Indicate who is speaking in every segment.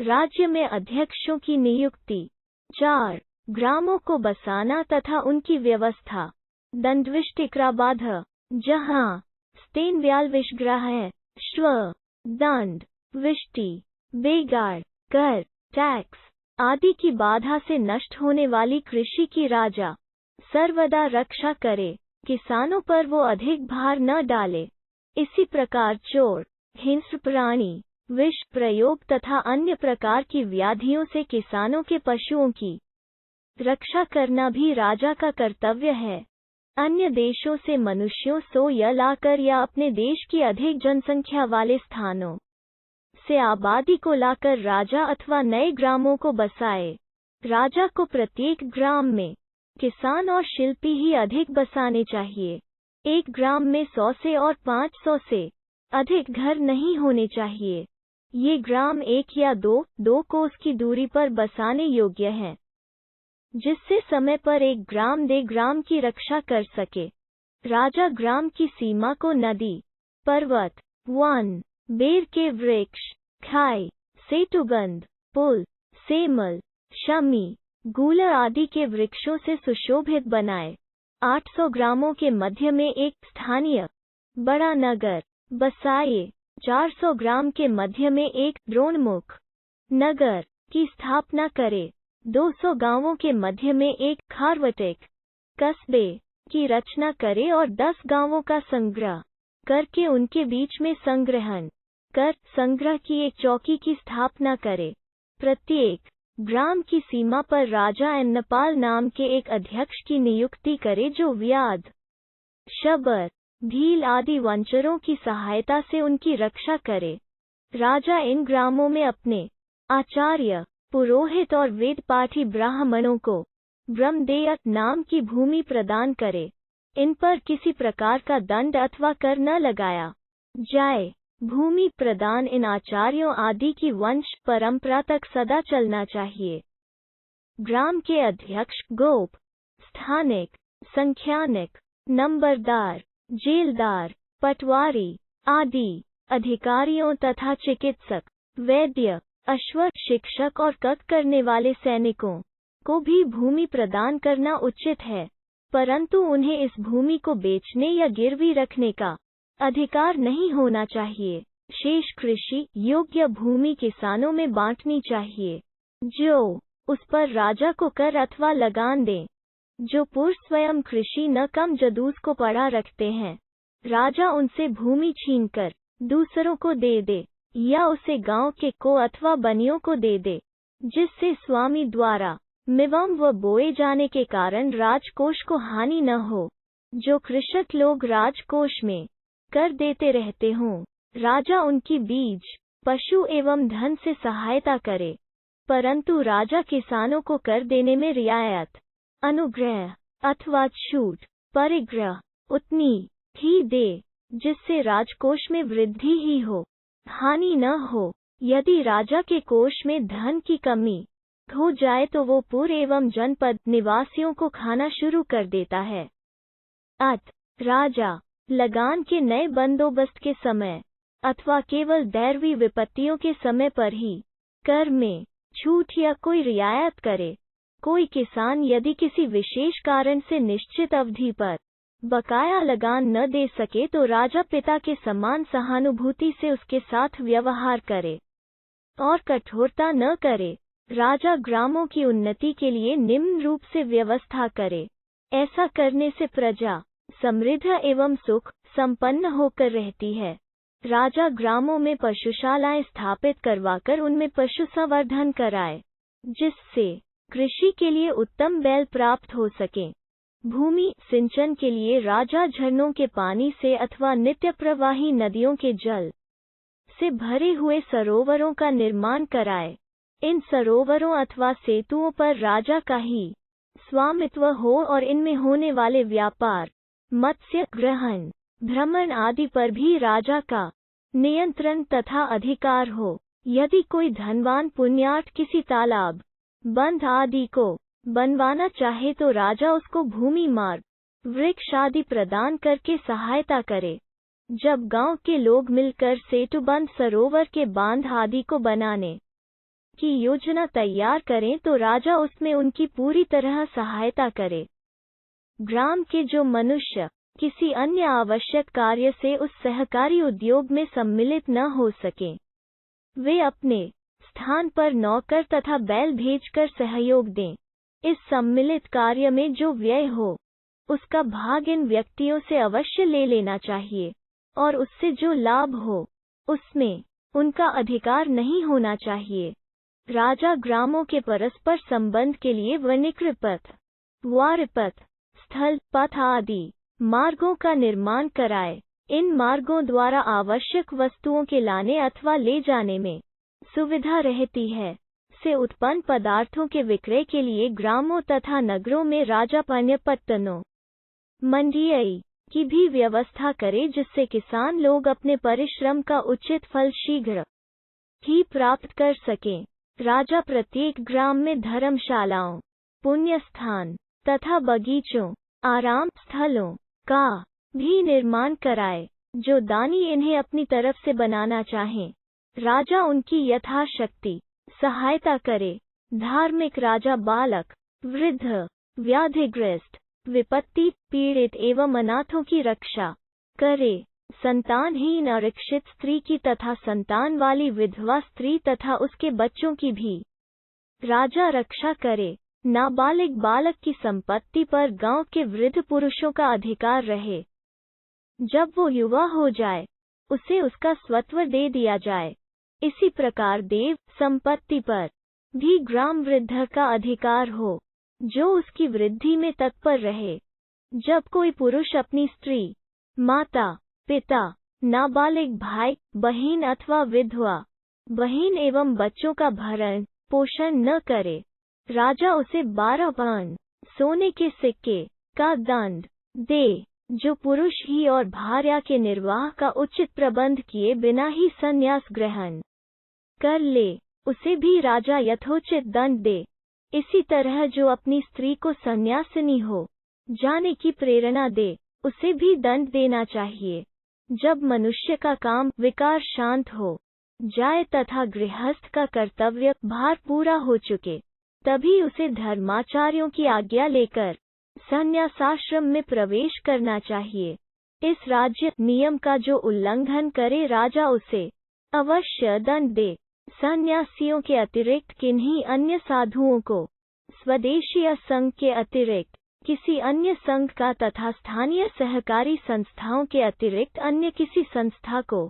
Speaker 1: राज्य में अध्यक्षों की नियुक्ति। 4. ग्रामों को बसाना तथा उनकी व्यवस्था। दंडविष्टिक्राबाध, जहाँ स्तेनव्याल विषग्रह है। श्व, दंड, विष्टि, बेगार, कर, टैक्स आदि की बाधा से नष्ट होने वाली कृषि की राजा सर्वदा रक्षा करे, किसानों पर वो अधिक भार न डाले। इसी प्रकार चोर, हिंस्र प्राणी, विष प्रयोग तथा अन्य प्रकार की व्याधियों से किसानों के पशुओं की रक्षा करना भी राजा का कर्तव्य है। अन्य देशों से मनुष्यों सो या लाकर या अपने देश की अधिक जनसंख्या वाले स्थानों से आबादी को लाकर राजा अथवा नए ग्रामों को बसाए। राजा को प्रत्येक ग्राम में किसान और शिल्पी ही अधिक बसाने चाहिए। एक ग्राम में 100 से और 500 से अधिक घर नहीं होने चाहिए। ये ग्राम 1 या 2 कोस की दूरी पर बसाने योग्य हैं, जिससे समय पर एक ग्राम दे ग्राम की रक्षा कर सके। राजा ग्राम की सीमा को नदी, पर्वत, वन, बेर के वृक्ष, खाई, सेतुबंध, पुल, सेमल, शमी, गूलर आदि के वृक्षों से सुशोभित बनाए। 800 ग्रामों के मध्य में एक स्थानीय बड़ा नगर बसाए। 400 ग्राम के मध्य में एक द्रोणमुख नगर की स्थापना करे। 200 गांवों के मध्य में एक खारवटिक कस्बे की रचना करे और 10 गांवों का संग्रह करके उनके बीच में संग्रहण कर संग्रह की एक चौकी की स्थापना करे। प्रत्येक ग्राम की सीमा पर राजा अन्नपाल नाम के एक अध्यक्ष की नियुक्ति करे, जो व्याध, शबर, भील आदि वंचरों की सहायता से उनकी रक्षा करे। राजा इन ग्रामों में अपने आचार्य, पुरोहित और वेद पाठी ब्राह्मणों को ब्रह्मदेय नाम की भूमि प्रदान करे। इन पर किसी प्रकार का दंड अथवा कर न लगाया जाए। भूमि प्रदान इन आचार्यों आदि की वंश परंपरा तक सदा चलना चाहिए। ग्राम के अध्यक्ष गोप, स्थानिक, संख्यानिक, नंबरदार, जेलदार, पटवारी आदि अधिकारियों तथा चिकित्सक, वैद्य, अश्व, शिक्षक और कक करने वाले सैनिकों को भी भूमि प्रदान करना उचित है, परंतु उन्हें इस भूमि को बेचने या गिरवी रखने का अधिकार नहीं होना चाहिए। शेष कृषि योग्य भूमि किसानों में बांटनी चाहिए, जो उस पर राजा को कर अथवा लगान दें। जो पुरुष स्वयं कृषि न कम जदूस को पड़ा रखते हैं, राजा उनसे भूमि छीनकर दूसरों को दे दे या उसे गांव के को अथवा बनियों को दे दे, जिससे स्वामी द्वारा मिवम व बोए जाने के कारण राजकोष को हानि न हो। जो कृषक लोग राजकोष में कर देते रहते हों, राजा उनकी बीज, पशु एवं धन से सहायता करे, परंतु राजा किसानों को कर देने में रियायत, अनुग्रह अथवा छूट, परिग्रह उतनी ही दे जिससे राजकोष में वृद्धि ही हो, हानि न हो। यदि राजा के कोष में धन की कमी हो जाए तो वो पुर एवं जनपद निवासियों को खाना शुरू कर देता है। राजा लगान के नए बंदोबस्त के समय अथवा केवल दैवी विपत्तियों के समय पर ही कर में छूट या कोई रियायत करे। कोई किसान यदि किसी विशेष कारण से निश्चित अवधि पर बकाया लगान न दे सके तो राजा पिता के समान सहानुभूति से उसके साथ व्यवहार करे और कठोरता न करे। राजा ग्रामों की उन्नति के लिए निम्न रूप से व्यवस्था करे। ऐसा करने से प्रजा समृद्ध एवं सुख संपन्न होकर रहती है। राजा ग्रामों में पशुशालाएं स्थापित करवाकर उनमें पशु संवर्धन कराए, जिससे कृषि के लिए उत्तम बैल प्राप्त हो सके। भूमि सिंचन के लिए राजा झरनों के पानी से अथवा नित्य प्रवाही नदियों के जल से भरे हुए सरोवरों का निर्माण कराए। इन सरोवरों अथवा सेतुओं पर राजा का ही स्वामित्व हो और इनमें होने वाले व्यापार, मत्स्य ग्रहण, भ्रमण आदि पर भी राजा का नियंत्रण तथा अधिकार हो। यदि कोई धनवान पुण्यार्थ किसी तालाब, बंध आदि को बनवाना चाहे तो राजा उसको भूमि, मार्ग, वृक्ष आदि प्रदान करके सहायता करे। जब गांव के लोग मिलकर सेतुबंध, सरोवर के बांध आदि को बनाने की योजना तैयार करें तो राजा उसमें उनकी पूरी तरह सहायता करे। ग्राम के जो मनुष्य किसी अन्य आवश्यक कार्य से उस सहकारी उद्योग में सम्मिलित न हो सकें, वे अपने स्थान पर नौकर तथा बैल भेजकर सहयोग दें। इस सम्मिलित कार्य में जो व्यय हो, उसका भाग इन व्यक्तियों से अवश्य ले लेना चाहिए, और उससे जो लाभ हो, उसमें उनका अधिकार नहीं होना चाहिए। राजा ग्रामों के परस्पर संबंध के लिए वणिकृपथ, वारपथ, स्थल पथ आदि मार्गों का निर्माण कराए। इन मार्गों द्वारा आवश्यक वस्तुओं के लाने अथवा ले जाने में सुविधा रहती है। से उत्पन्न पदार्थों के विक्रय के लिए ग्रामों तथा नगरों में राजा पण्यपत्तनों, मंडियई की भी व्यवस्था करे, जिससे किसान लोग अपने परिश्रम का उचित फल शीघ्र ही प्राप्त कर सकें। राजा प्रत्येक ग्राम में धर्मशालाओं, पुण्य स्थान तथा बगीचों, आराम स्थलों का भी निर्माण कराए, जो दानी इन्हें अपनी तरफ से बनाना चाहें। राजा उनकी यथाशक्ति सहायता करे। धार्मिक राजा बालक, वृद्ध, व्याधिग्रस्त, विपत्ति पीड़ित एवं अनाथों की रक्षा करे। संतानहीन अशिक्षित स्त्री की तथा संतान वाली विधवा स्त्री तथा उसके बच्चों की भी राजा रक्षा करे। नाबालिग बालक की संपत्ति पर गांव के वृद्ध पुरुषों का अधिकार रहे। जब वो युवा हो जाए, उसे उसका स्वत्व दे दिया जाए। इसी प्रकार देव संपत्ति पर भी ग्राम वृद्ध का अधिकार हो, जो उसकी वृद्धि में तत्पर रहे। जब कोई पुरुष अपनी स्त्री, माता, पिता, नाबालिग भाई बहन अथवा विधवा बहन एवं बच्चों का भरण पोषण न करे, राजा उसे 12 आने सोने के सिक्के का दंड दे। जो पुरुष ही और भार्या के निर्वाह का उचित प्रबंध किए बिना ही संन्यास ग्रहण कर ले, उसे भी राजा यथोचित दंड दे। इसी तरह जो अपनी स्त्री को संन्यासिनी हो जाने की प्रेरणा दे, उसे भी दंड देना चाहिए। जब मनुष्य का काम विकार शांत हो जाए तथा गृहस्थ का कर्तव्य भार पूरा हो चुके, तभी उसे धर्माचार्यों की आज्ञा लेकर संन्यासाश्रम में प्रवेश करना चाहिए। इस राज्य नियम का जो उल्लंघन करे, राजा उसे अवश्य दंड दे। संन्यासियों के अतिरिक्त किन्हीं अन्य साधुओं को स्वदेशीय संघ के अतिरिक्त किसी अन्य संघ का तथा स्थानीय सहकारी संस्थाओं के अतिरिक्त अन्य किसी संस्था को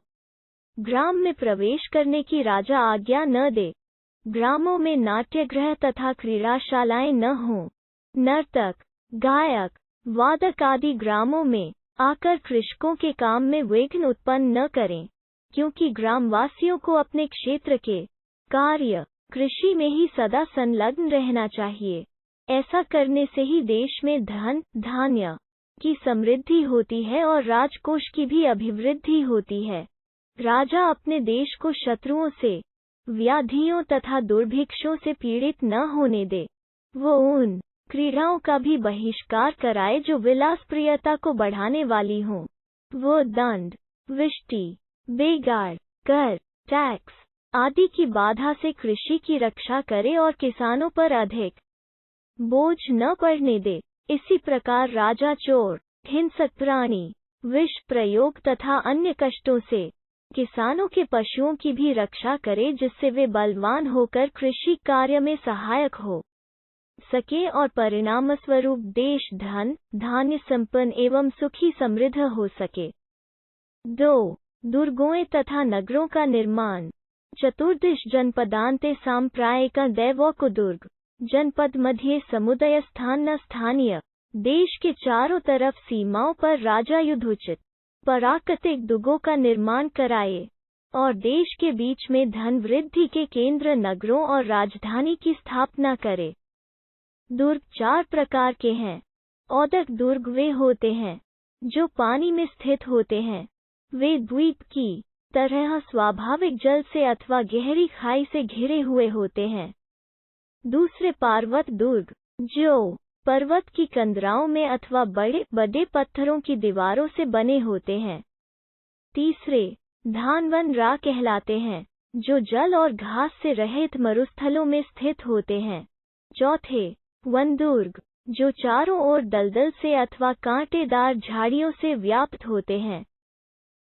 Speaker 1: ग्राम में प्रवेश करने की राजा आज्ञा न दे। ग्रामों में नाट्यगृह तथा क्रीड़ाशालाएं न हों। नर्तक, गायक, वादक आदि ग्रामों में आकर कृषकों के काम में विघ्न उत्पन्न न करें, क्योंकि ग्रामवासियों को अपने क्षेत्र के कार्य कृषि में ही सदा संलग्न रहना चाहिए। ऐसा करने से ही देश में धन धान्य की समृद्धि होती है और राजकोष की भी अभिवृद्धि होती है। राजा अपने देश को शत्रुओं से, व्याधियों तथा दुर्भिक्षों से पीड़ित न होने दे। वो उन क्रीड़ाओं का भी बहिष्कार कराए जो विलासप्रियता को बढ़ाने वाली हों। वो दंड, विष्टि, बेगार, कर, टैक्स आदि की बाधा से कृषि की रक्षा करे और किसानों पर अधिक बोझ न पड़ने दे। इसी प्रकार राजा चोर, हिंसक प्राणी, विष प्रयोग तथा अन्य कष्टों से किसानों के पशुओं की भी रक्षा करे, जिससे वे बलवान होकर कृषि कार्य में सहायक हो सके और परिणामस्वरूप देश धन धान्य संपन्न एवं सुखी समृद्ध हो सके। 2. दुर्गों तथा नगरों का निर्माण। चतुर्दिश जनपदान्ते सांप्रायिका दैवोक दुर्ग। जनपद मध्य समुदय स्थान न स्थानीय। देश के चारों तरफ सीमाओं पर राजा युद्धोचित प्राकृतिक दुर्गों का निर्माण कराए और देश के बीच में धन वृद्धि के केंद्र नगरों और राजधानी की स्थापना करे। दुर्ग 4 प्रकार के हैं। औदक दुर्ग वे होते हैं जो पानी में स्थित होते हैं। वे द्वीप की तरह स्वाभाविक जल से अथवा गहरी खाई से घिरे हुए होते हैं। दूसरे पर्वत दुर्ग, जो पर्वत की कंदराओं में अथवा बड़े बड़े पत्थरों की दीवारों से बने होते हैं। तीसरे धानवन रा कहलाते हैं, जो जल और घास से रहित मरुस्थलों में स्थित होते हैं। चौथे, वनदुर्ग, जो चारों ओर दलदल से अथवा कांटेदार झाड़ियों से व्याप्त होते हैं।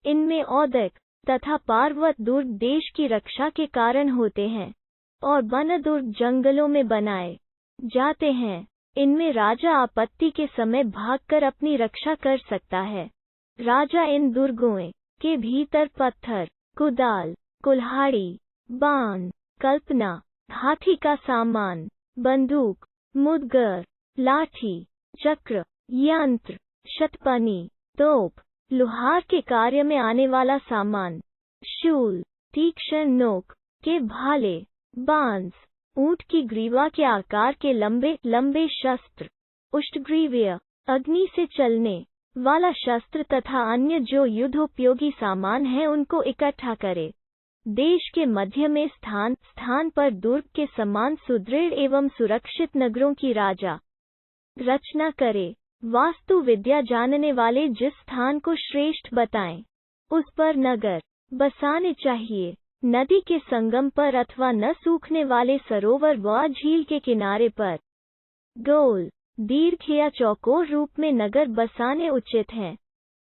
Speaker 1: इनमें औदक तथा पार्वत दुर्ग देश की रक्षा के कारण होते हैं और वनदुर्ग जंगलों में बनाए जाते हैं। इनमें राजा आपत्ति के समय भागकर अपनी रक्षा कर सकता है। राजा इन दुर्गों के भीतर पत्थर, कुदाल, कुल्हाड़ी, बाण, कल्पना, हाथी का सामान, बंदूक, मुदगर, लाठी, चक्र, यंत्र, शतपनी, तोप, लोहार के कार्य में आने वाला सामान, शूल, तीक्ष्ण नोक के भाले, बांस, ऊंट की ग्रीवा के आकार के लंबे लंबे शस्त्र, उष्टग्रीवीय, अग्नि से चलने वाला शस्त्र तथा अन्य जो युद्धोपयोगी सामान है उनको इकट्ठा करे। देश के मध्य में स्थान स्थान पर दुर्ग के समान सुदृढ़ एवं सुरक्षित नगरों की राजा रचना करे। वास्तु विद्या जानने वाले जिस स्थान को श्रेष्ठ बताएं, उस पर नगर बसाने चाहिए। नदी के संगम पर अथवा न सूखने वाले सरोवर व झील के किनारे पर गोल, दीर्घ या चौकोर रूप में नगर बसाने उचित हैं।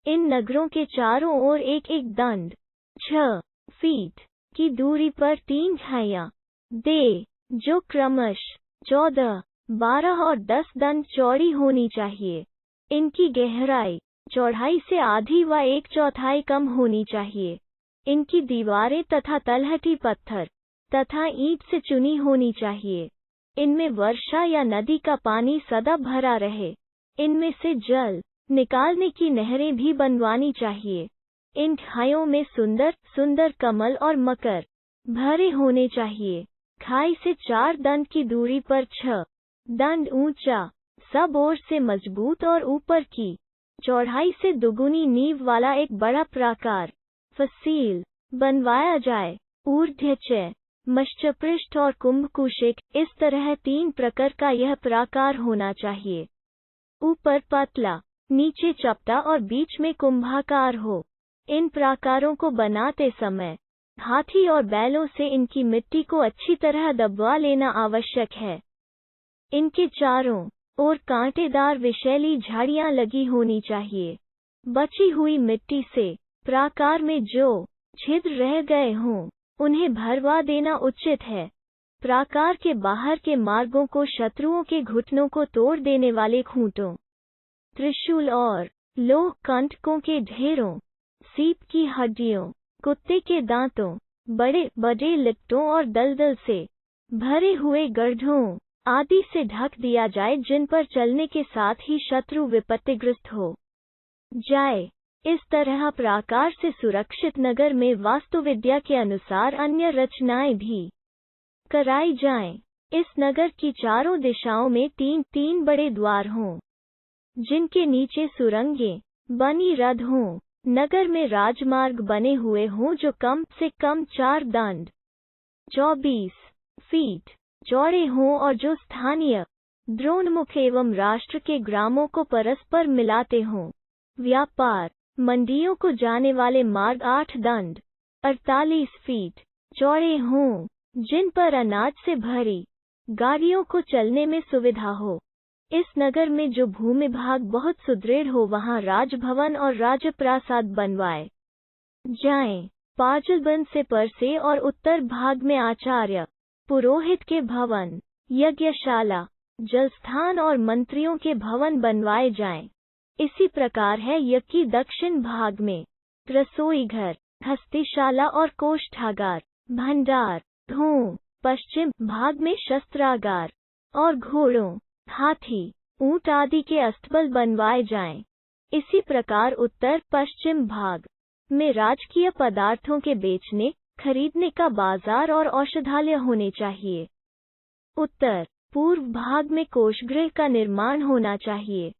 Speaker 1: इन नगरों के चारों ओर एक एक दंड 6 फीट की दूरी पर 3 झाइयां दे, जो क्रमश 14, 12 और 10 दंड चौड़ी होनी चाहिए। इनकी गहराई चौड़ाई से आधी व 1/4 कम होनी चाहिए। इनकी दीवारें तथा तलहटी पत्थर तथा ईंट से चुनी होनी चाहिए। इनमें वर्षा या नदी का पानी सदा भरा रहे। इनमें से जल निकालने की नहरें भी बनवानी चाहिए। इन खाइयों में सुंदर सुंदर कमल और मकर भरे होने चाहिए। खाई से 4 दंड की दूरी पर 6 दंड ऊंचा, सब ओर से मजबूत और ऊपर की चौड़ाई से दुगुनी नींव वाला एक बड़ा प्राकार फसील बनवाया जाए। ऊर्ध्वचय, मश्चपृष्ठ और कुंभकुशिक, इस तरह 3 प्रकार का यह प्राकार होना चाहिए। ऊपर पतला, नीचे चपटा और बीच में कुंभाकार हो। इन प्राकारों को बनाते समय हाथी और बैलों से इनकी मिट्टी को अच्छी तरह दबवा लेना आवश्यक है। इनके चारों ओर कांटेदार विषैली झाड़ियां लगी होनी चाहिए। बची हुई मिट्टी से प्राकार में जो छिद्र रह गए हों, उन्हें भरवा देना उचित है। प्राकार के बाहर के मार्गों को शत्रुओं के घुटनों को तोड़ देने वाले खूंटों, त्रिशूल और लोह कंटकों के ढेरों, सीप की हड्डियों, कुत्ते के दांतों, बड़े बड़े लिट्टों और दलदल से भरे हुए गड्ढों आदि से ढक दिया जाए, जिन पर चलने के साथ ही शत्रु विपत्तिग्रस्त हो जाए। इस तरह प्राकार से सुरक्षित नगर में वास्तुविद्या के अनुसार अन्य रचनाएं भी कराई जाएं। इस नगर की चारों दिशाओं में 3-3 बड़े द्वार हों, जिनके नीचे सुरंगें बनी रद हों। नगर में राजमार्ग बने हुए हों जो कम से कम 4 दंड 24 फीट चौड़े हों और जो स्थानीय द्रोणमुख एवं राष्ट्र के ग्रामों को परस्पर मिलाते हों। व्यापार मंडियों को जाने वाले मार्ग 8 दंड 48 फीट चौड़े हों, जिन पर अनाज से भरी गाड़ियों को चलने में सुविधा हो। इस नगर में जो भूमि भाग बहुत सुदृढ़ हो, वहां राजभवन और राजप्रासाद बनवाए जाएं। पाजलबंद से परसे और उत्तर भाग में आचार्य पुरोहित के भवन, यज्ञशाला, जलस्थान और मंत्रियों के भवन बनवाए जाएं। इसी प्रकार है यज्ञ दक्षिण भाग में रसोई घर, हस्तिशाला और कोष्ठागार, भंडार, धूम, पश्चिम भाग में शस्त्रागार और घोड़ों, हाथी, ऊंट आदि के अस्तबल बनवाए जाएं। इसी प्रकार उत्तर पश्चिम भाग में राजकीय पदार्थों के बेचने खरीदने का बाजार और औषधालय होने चाहिए। उत्तर पूर्व भाग में कोषगृह का निर्माण होना चाहिए।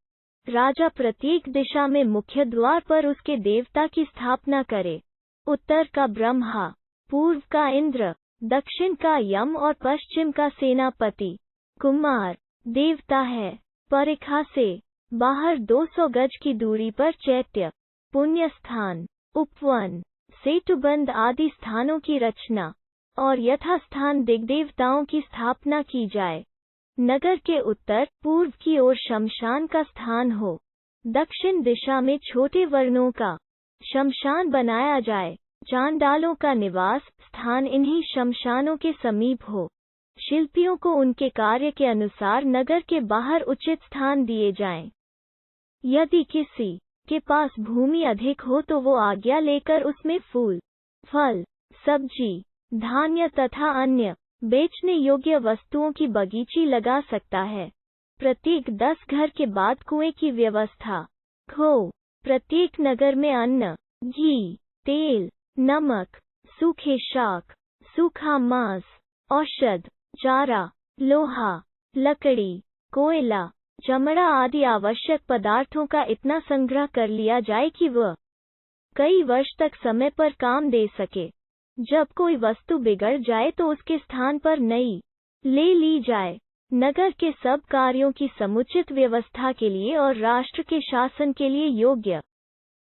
Speaker 1: राजा प्रत्येक दिशा में मुख्य द्वार पर उसके देवता की स्थापना करे। उत्तर का ब्रह्मा, पूर्व का इंद्र, दक्षिण का यम और पश्चिम का सेनापति कुमार देवता है। परिखा से बाहर 200 गज की दूरी पर चैत्य, पुण्य स्थान, उपवन, सेतुबंद आदि स्थानों की रचना और यथास्थान दिग्देवताओं की स्थापना की जाए। नगर के उत्तर पूर्व की ओर शमशान का स्थान हो। दक्षिण दिशा में छोटे वर्णों का शमशान बनाया जाए। चांडालों का निवास स्थान इन्हीं शमशानों के समीप हो। शिल्पियों को उनके कार्य के अनुसार नगर के बाहर उचित स्थान दिए जाएं। यदि किसी के पास भूमि अधिक हो तो वो आज्ञा लेकर उसमें फूल, फल, सब्जी, धान्य तथा अन्य बेचने योग्य वस्तुओं की बगीची लगा सकता है। प्रत्येक 10 घर के बाद कुएं की व्यवस्था हो। प्रत्येक नगर में अन्न, घी, तेल, नमक, सूखे शाक, सूखा मांस, औषध, चारा, लोहा, लकड़ी, कोयला, चमड़ा आदि आवश्यक पदार्थों का इतना संग्रह कर लिया जाए कि वह कई वर्ष तक समय पर काम दे सके। जब कोई वस्तु बिगड़ जाए तो उसके स्थान पर नई ले ली जाए। नगर के सब कार्यों की समुचित व्यवस्था के लिए और राष्ट्र के शासन के लिए योग्य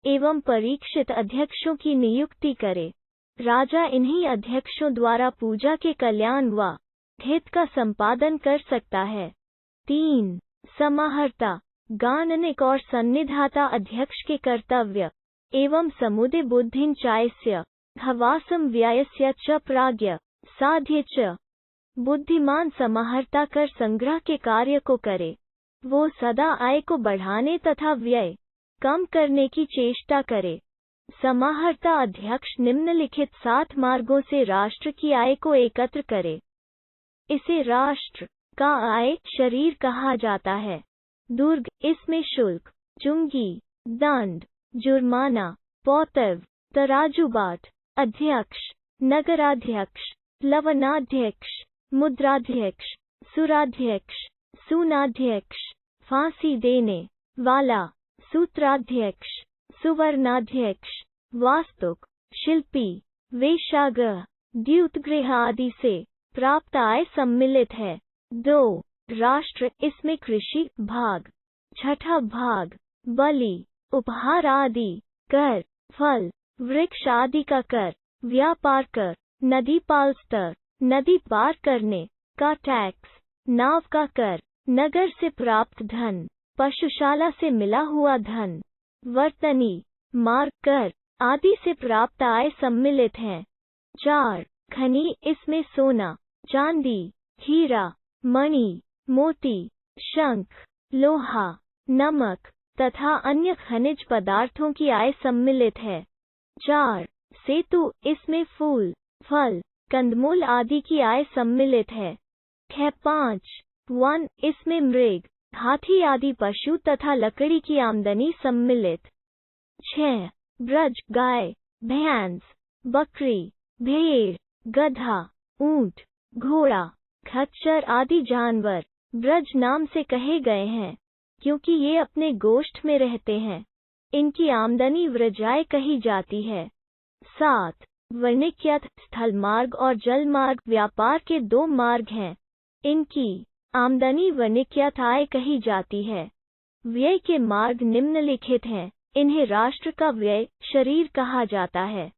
Speaker 1: एवं परीक्षित अध्यक्षों की नियुक्ति करे। राजा इन्हीं अध्यक्षों द्वारा पूजा के कल्याण व हित का संपादन कर सकता है। 3. समाहर्ता, गाणनिक और सन्निधाता अध्यक्ष के कर्तव्य एवं समुदे बुद्धिं चायस्य हवासं व्ययस्य च प्राज्ञ साध्य च। बुद्धिमान समाहर्ता कर संग्रह के कार्य को करे। वो सदा आय को बढ़ाने तथा व्यय कम करने की चेष्टा करे। समाहर्ता अध्यक्ष निम्नलिखित 7 मार्गों से राष्ट्र की आय को एकत्र करे। इसे राष्ट्र का आय शरीर कहा जाता है। दुर्ग, इसमें शुल्क, चुंगी, दंड, जुर्माना, पौतव, तराजूबाट, अध्यक्ष, नगराध्यक्ष, लवनाध्यक्ष, मुद्राध्यक्ष, सुराध्यक्ष, सूनाध्यक्ष, फांसी देने वाला, सूत्राध्यक्ष, सुवर्णाध्यक्ष, वास्तुक, शिल्पी, वेश्यागृह, द्यूतगृह आदि से प्राप्त आय सम्मिलित है। 2. राष्ट्र, इसमें कृषि भाग, छठा भाग, बलि, उपहार आदि, कर, फल, वृक्ष आदि का कर, व्यापार कर, नदी पाल स्तर, नदी पार करने का टैक्स, नाव का कर, नगर से प्राप्त धन, पशुशाला से मिला हुआ धन, वर्तनी, मार्ग कर आदि से प्राप्त आय सम्मिलित हैं। 4. खनि, इसमें सोना, चांदी, हीरा, मणि, मोती, शंख, लोहा, नमक तथा अन्य खनिज पदार्थों की आय सम्मिलित है। 4. सेतु, इसमें फूल, फल, कंदमूल आदि की आय सम्मिलित है। 5. वन, इसमें मृग, हाथी आदि पशु तथा लकड़ी की आमदनी सम्मिलित। 6. ब्रज, गाय, भैंस, बकरी, भेड़, गधा, ऊंट, घोड़ा, खच्चर आदि जानवर ब्रज नाम से कहे गए हैं क्योंकि ये अपने गोष्ठ में रहते हैं। इनकी आमदनी व्रजाय कही जाती है। 7. वाणिज्यत, स्थल मार्ग और जल मार्ग व्यापार के 2 मार्ग हैं। इनकी आमदनी वाणिज्यत आय कही जाती है। व्यय के मार्ग निम्नलिखित हैं। इन्हें राष्ट्र का व्यय शरीर कहा जाता है।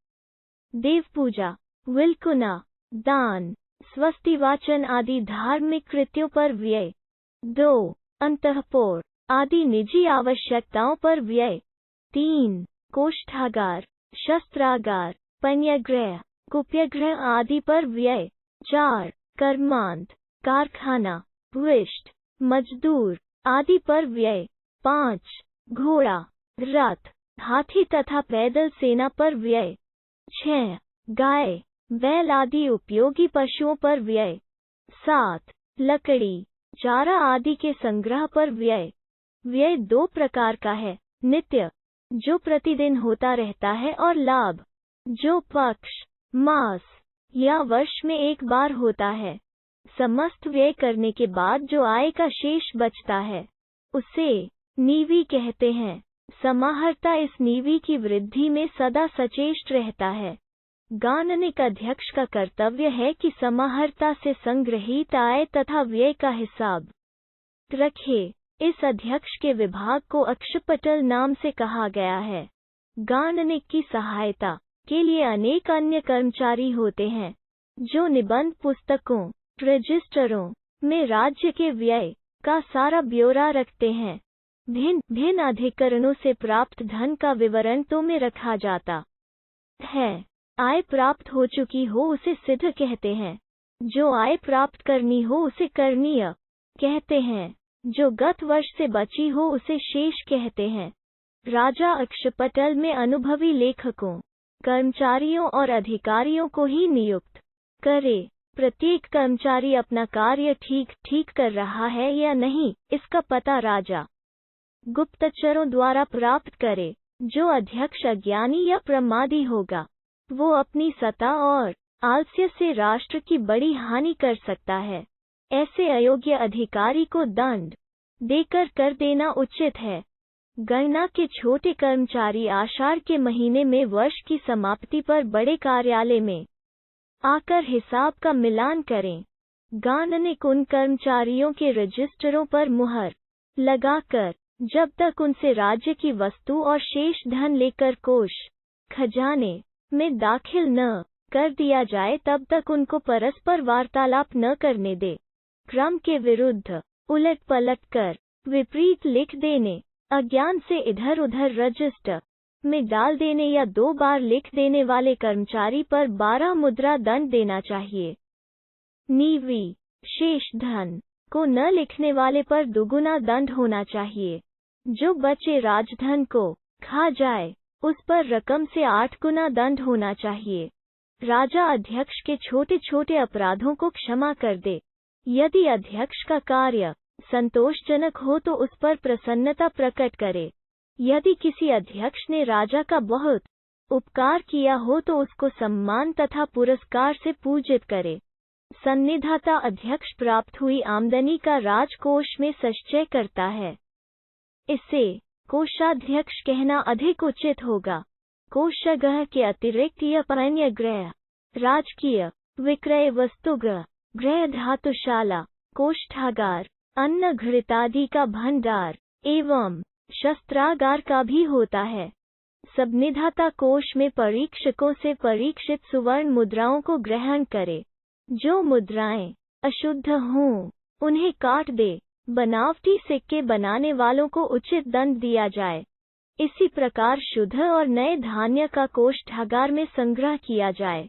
Speaker 1: देव पूजा, विलकुना, दान, स्वस्तिवाचन आदि धार्मिक कृत्यों पर व्यय। 2. अंतःपुर आदि निजी आवश्यकताओं पर व्यय। 3. कोष्ठागार, शस्त्रागार, पण्यगृह, कुप्यगृह आदि पर व्यय। 4. कर्मांत, कारखाना, विष्ट, मजदूर आदि पर व्यय। 5. घोड़ा, रथ, हाथी तथा पैदल सेना पर व्यय। 6. गाय, बैल आदि उपयोगी पशुओं पर व्यय। 7. लकड़ी, चारा आदि के संग्रह पर व्यय। व्यय 2 प्रकार का है, नित्य, जो प्रतिदिन होता रहता है, और लाभ, जो पक्ष, मास या वर्ष में एक बार होता है। समस्त व्यय करने के बाद जो आय का शेष बचता है उसे नीवी कहते हैं। समाहर्ता इस नीवी की वृद्धि में सदा सचेष्ट रहता है। गाणनिक अध्यक्ष का कर्तव्य है कि समाहर्ता से संग्रहित आय तथा व्यय का हिसाब रखे। इस अध्यक्ष के विभाग को अक्षपटल नाम से कहा गया है। गाणनिक की सहायता के लिए अनेक अन्य कर्मचारी होते हैं। जो निबंध पुस्तकों, रजिस्टरों में राज्य के व्यय का सारा ब्यौरा रखते हैं। भिन्न भिन्न अधिकरणों से प्राप्त धन का विवरण तो में रखा जाता है। आय प्राप्त हो चुकी हो उसे सिद्ध कहते हैं। जो आय प्राप्त करनी हो उसे करणीय कहते हैं। जो गत वर्ष से बची हो उसे शेष कहते हैं। राजा अक्षपटल में अनुभवी लेखकों, कर्मचारियों और अधिकारियों को ही नियुक्त करे। प्रत्येक कर्मचारी अपना कार्य ठीक कर रहा है या नहीं, इसका पता राजा गुप्तचरों द्वारा प्राप्त करे। जो अध्यक्ष अज्ञानी या प्रमादी होगा, वो अपनी सत्ता और आलस्य से राष्ट्र की बड़ी हानि कर सकता है। ऐसे अयोग्य अधिकारी को दंड देकर कर देना उचित है। गणना के छोटे कर्मचारी आषाढ़ के महीने में वर्ष की समाप्ति पर बड़े कार्यालय में आकर हिसाब का मिलान करें। गणनिक उन कर्मचारियों के रजिस्टरों पर मुहर लगाकर जब तक उनसे राज्य की वस्तु और शेष धन लेकर कोष खजाने में दाखिल न कर दिया जाए तब तक उनको परस्पर वार्तालाप न करने दे। क्रम के विरुद्ध उलट पलट कर विपरीत लिख देने, अज्ञान से इधर उधर रजिस्टर में डाल देने या 2 बार लिख देने वाले कर्मचारी पर 12 मुद्रा दंड देना चाहिए। नीवी शेष धन को न लिखने वाले पर दुगुना दंड होना चाहिए। जो बचे राजधन को खा जाए उस पर रकम से 8 गुना दंड होना चाहिए। राजा अध्यक्ष के छोटे छोटे अपराधों को क्षमा कर दे। यदि अध्यक्ष का कार्य संतोषजनक हो तो उस पर प्रसन्नता प्रकट करे। यदि किसी अध्यक्ष ने राजा का बहुत उपकार किया हो तो उसको सम्मान तथा पुरस्कार से पूजित करे। सन्निधाता अध्यक्ष प्राप्त हुई आमदनी का राजकोष में संचय करता है। इसे कोषाध्यक्ष कहना अधिक उचित होगा। कोषागृह के अतिरिक्त यह अन्य गृह, राजकीय विक्रय वस्तुगृह, गृह धातुशाला, कोष्ठागार, अन्न घृतादि का भंडार एवं शस्त्रागार का भी होता है। सबनिधाता कोष में परीक्षकों से परीक्षित सुवर्ण मुद्राओं को ग्रहण करे। जो मुद्राएं अशुद्ध हों उन्हें काट दे। बनावटी सिक्के बनाने वालों को उचित दंड दिया जाए। इसी प्रकार शुद्ध और नए धान्य का कोष्ठागार में संग्रह किया जाए।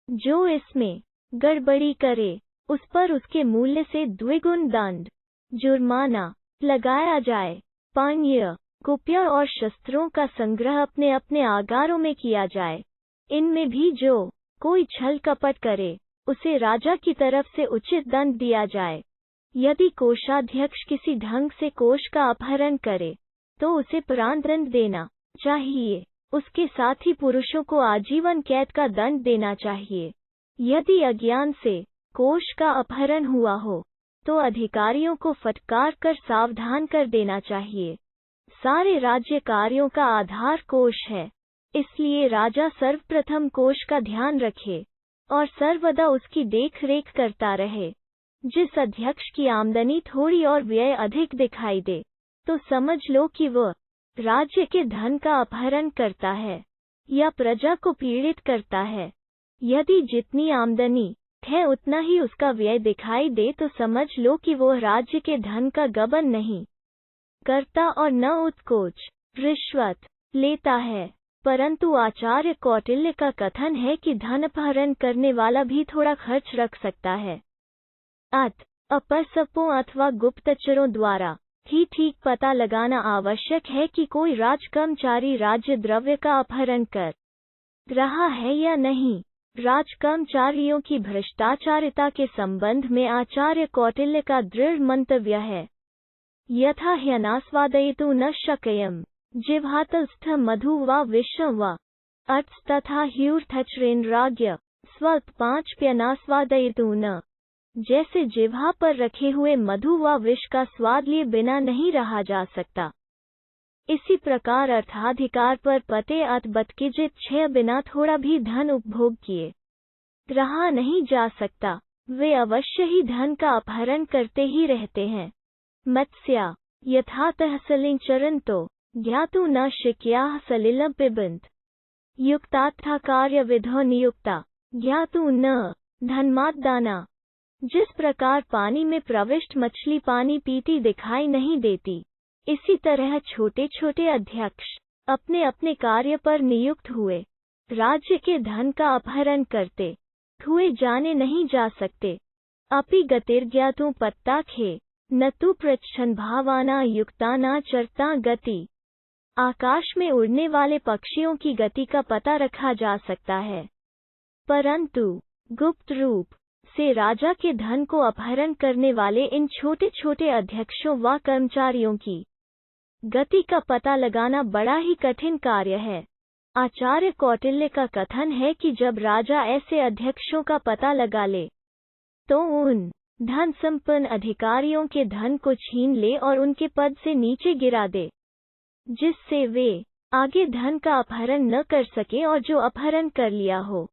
Speaker 1: जो इसमें गड़बड़ी करे उस पर उसके मूल्य से द्विगुण दंड जुर्माना लगाया जाए। पानीय, कुप्य और शस्त्रों का संग्रह अपने अपने आगारों में किया जाए। इनमें भी जो कोई छल कपट करे उसे राजा की तरफ से उचित दंड दिया जाए। यदि कोषाध्यक्ष किसी ढंग से कोष का अपहरण करे तो उसे प्राणदंड देना चाहिए। उसके साथी पुरुषों को आजीवन कैद का दंड देना चाहिए। यदि अज्ञान से कोष का अपहरण हुआ हो तो अधिकारियों को फटकार कर सावधान कर देना चाहिए। सारे राज्य कार्यों का आधार कोष है, इसलिए राजा सर्वप्रथम कोष का ध्यान रखे और सर्वदा उसकी देखरेख करता रहे। जिस अध्यक्ष की आमदनी थोड़ी और व्यय अधिक दिखाई दे तो समझ लो कि वह राज्य के धन का अपहरण करता है या प्रजा को पीड़ित करता है। यदि जितनी आमदनी है उतना ही उसका व्यय दिखाई दे तो समझ लो कि वह राज्य के धन का गबन नहीं करता और न उत्कोच रिश्वत लेता है। परंतु आचार्य कौटिल्य का कथन है कि धन अपहरण करने वाला भी थोड़ा खर्च रख सकता है। अपसपों अथवा गुप्तचरों द्वारा ही ठीक पता लगाना आवश्यक है कि कोई राजकर्मचारी राज्य द्रव्य का अपहरण कर रहा है या नहीं। राजकर्मचारियों की भ्रष्टाचारिता के संबंध में आचार्य कौटिल्य का दृढ़ मंतव्य है। यथा ह्यनास्वादयितुं न शक्यम् जिह्वातलस्थ मधु वा विषं वा अट्स तथा ह्यूर्थचरेन्द्राज्ञ स्वल्प 5 प्यनास्वादयितुं न। जैसे जिह्वा पर रखे हुए मधु व विष का स्वाद लिए बिना नहीं रहा जा सकता, इसी प्रकार अर्थाधिकार पर पते अत बतकिजित छह बिना थोड़ा भी धन उपभोग किए रहा नहीं जा सकता। वे अवश्य ही धन का अपहरण करते ही रहते हैं। मत्स्या यथातः सलिंचरन्तो ज्ञातु न शिक्याः सलिलं पिबन्त युक्तात्था कार्य विधो नियुक्ता ज्ञातु न धन्माद दाना। जिस प्रकार पानी में प्रविष्ट मछली पानी पीती दिखाई नहीं देती, इसी तरह छोटे छोटे अध्यक्ष अपने अपने कार्य पर नियुक्त हुए राज्य के धन का अपहरण करते हुए जाने नहीं जा सकते। अपि गतिर्ज्ञातु पत्ताखे न तु प्रच्छन्न भावाना युक्ताना चरता गति। आकाश में उड़ने वाले पक्षियों की गति का पता रखा जा सकता है, परंतु गुप्त रूप से राजा के धन को अपहरण करने वाले इन छोटे छोटे अध्यक्षों व कर्मचारियों की गति का पता लगाना बड़ा ही कठिन कार्य है। आचार्य कौटिल्य का कथन है कि जब राजा ऐसे अध्यक्षों का पता लगा ले तो उन धन संपन्न अधिकारियों के धन को छीन ले और उनके पद से नीचे गिरा दे, जिससे वे आगे धन का अपहरण न कर सके, और जो अपहरण कर लिया हो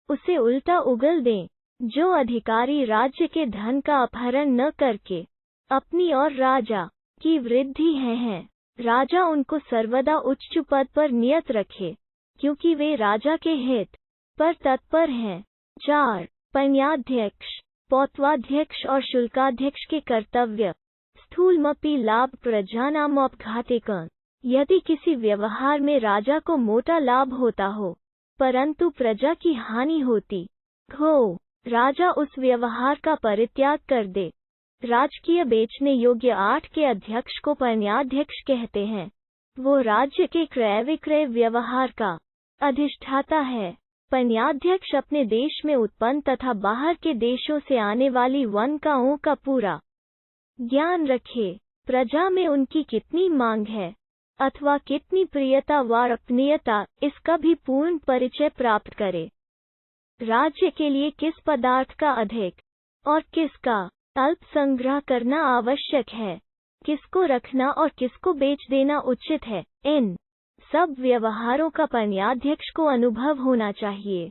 Speaker 1: उसे उल्टा उगल दें। जो अधिकारी राज्य के धन का अपहरण न करके अपनी और राजा की वृद्धि हैं, राजा उनको सर्वदा उच्च पद पर नियत रखे, क्योंकि वे राजा के हित पर तत्पर हैं। 4. पन्याध्यक्ष, पौत्वाध्यक्ष और शुल्काध्यक्ष के कर्तव्य। स्थूलमपि लाभ प्रजानामोपघातिकं। यदि किसी व्यवहार में राजा को मोटा लाभ होता हो परंतु प्रजा की हानि होती हो, राजा उस व्यवहार का परित्याग कर दे। राजकीय बेचने योग्य 8 के अध्यक्ष को पन्याध्यक्ष कहते हैं। वो राज्य के क्रय विक्रय व्यवहार का अधिष्ठाता है। पन्याध्यक्ष अपने देश में उत्पन्न तथा बाहर के देशों से आने वाली वनकाओं का पूरा ज्ञान रखे। प्रजा में उनकी कितनी मांग है अथवा कितनी प्रियता व अप्रियता, इसका भी पूर्ण परिचय प्राप्त करे। राज्य के लिए किस पदार्थ का अधिक और किसका अल्प संग्रह करना आवश्यक है, किसको रखना और किसको बेच देना उचित है, इन सब व्यवहारों का पन्याध्यक्ष को अनुभव होना चाहिए।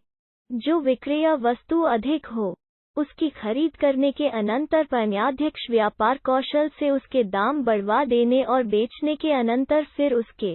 Speaker 1: जो विक्रेय वस्तु अधिक हो उसकी खरीद करने के अनंतर पन्याध्यक्ष व्यापार कौशल से उसके दाम बढ़वा देने और बेचने के अनंतर फिर उसके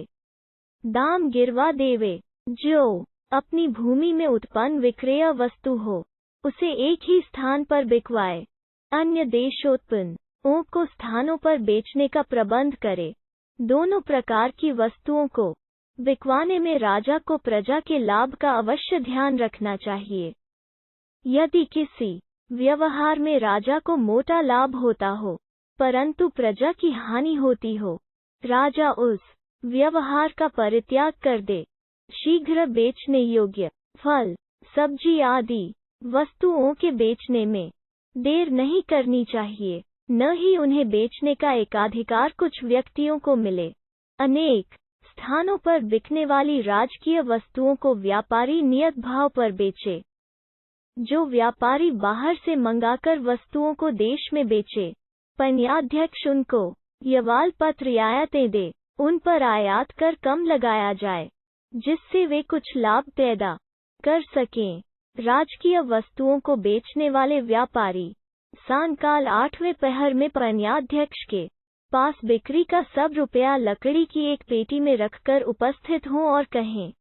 Speaker 1: दाम गिरवा देवे। जो अपनी भूमि में उत्पन्न विक्रेय वस्तु हो उसे एक ही स्थान पर बिकवाए, अन्य देशोत्पन्न को स्थानों पर बेचने का प्रबंध करे। दोनों प्रकार की वस्तुओं को बिकवाने में राजा को प्रजा के लाभ का अवश्य ध्यान रखना चाहिए। यदि किसी व्यवहार में राजा को मोटा लाभ होता हो परंतु प्रजा की हानि होती हो, राजा उस व्यवहार का परित्याग कर दे। शीघ्र बेचने योग्य फल, सब्जी आदि वस्तुओं के बेचने में देर नहीं करनी चाहिए, न ही उन्हें बेचने का एकाधिकार कुछ व्यक्तियों को मिले। अनेक स्थानों पर बिकने वाली राजकीय वस्तुओं को व्यापारी नियत भाव पर बेचे। जो व्यापारी बाहर से मंगाकर वस्तुओं को देश में बेचे, पन्याध्यक्ष उनको यवाल पत्र रियायतें दे, उन पर आयात कर कम लगाया जाए, जिससे वे कुछ लाभ पैदा कर सकें। राजकीय वस्तुओं को बेचने वाले व्यापारी सांकाल 8वें पहर में पन्याध्यक्ष के पास बिक्री का सब रुपया लकड़ी की एक पेटी में रखकर उपस्थित हों और कहें,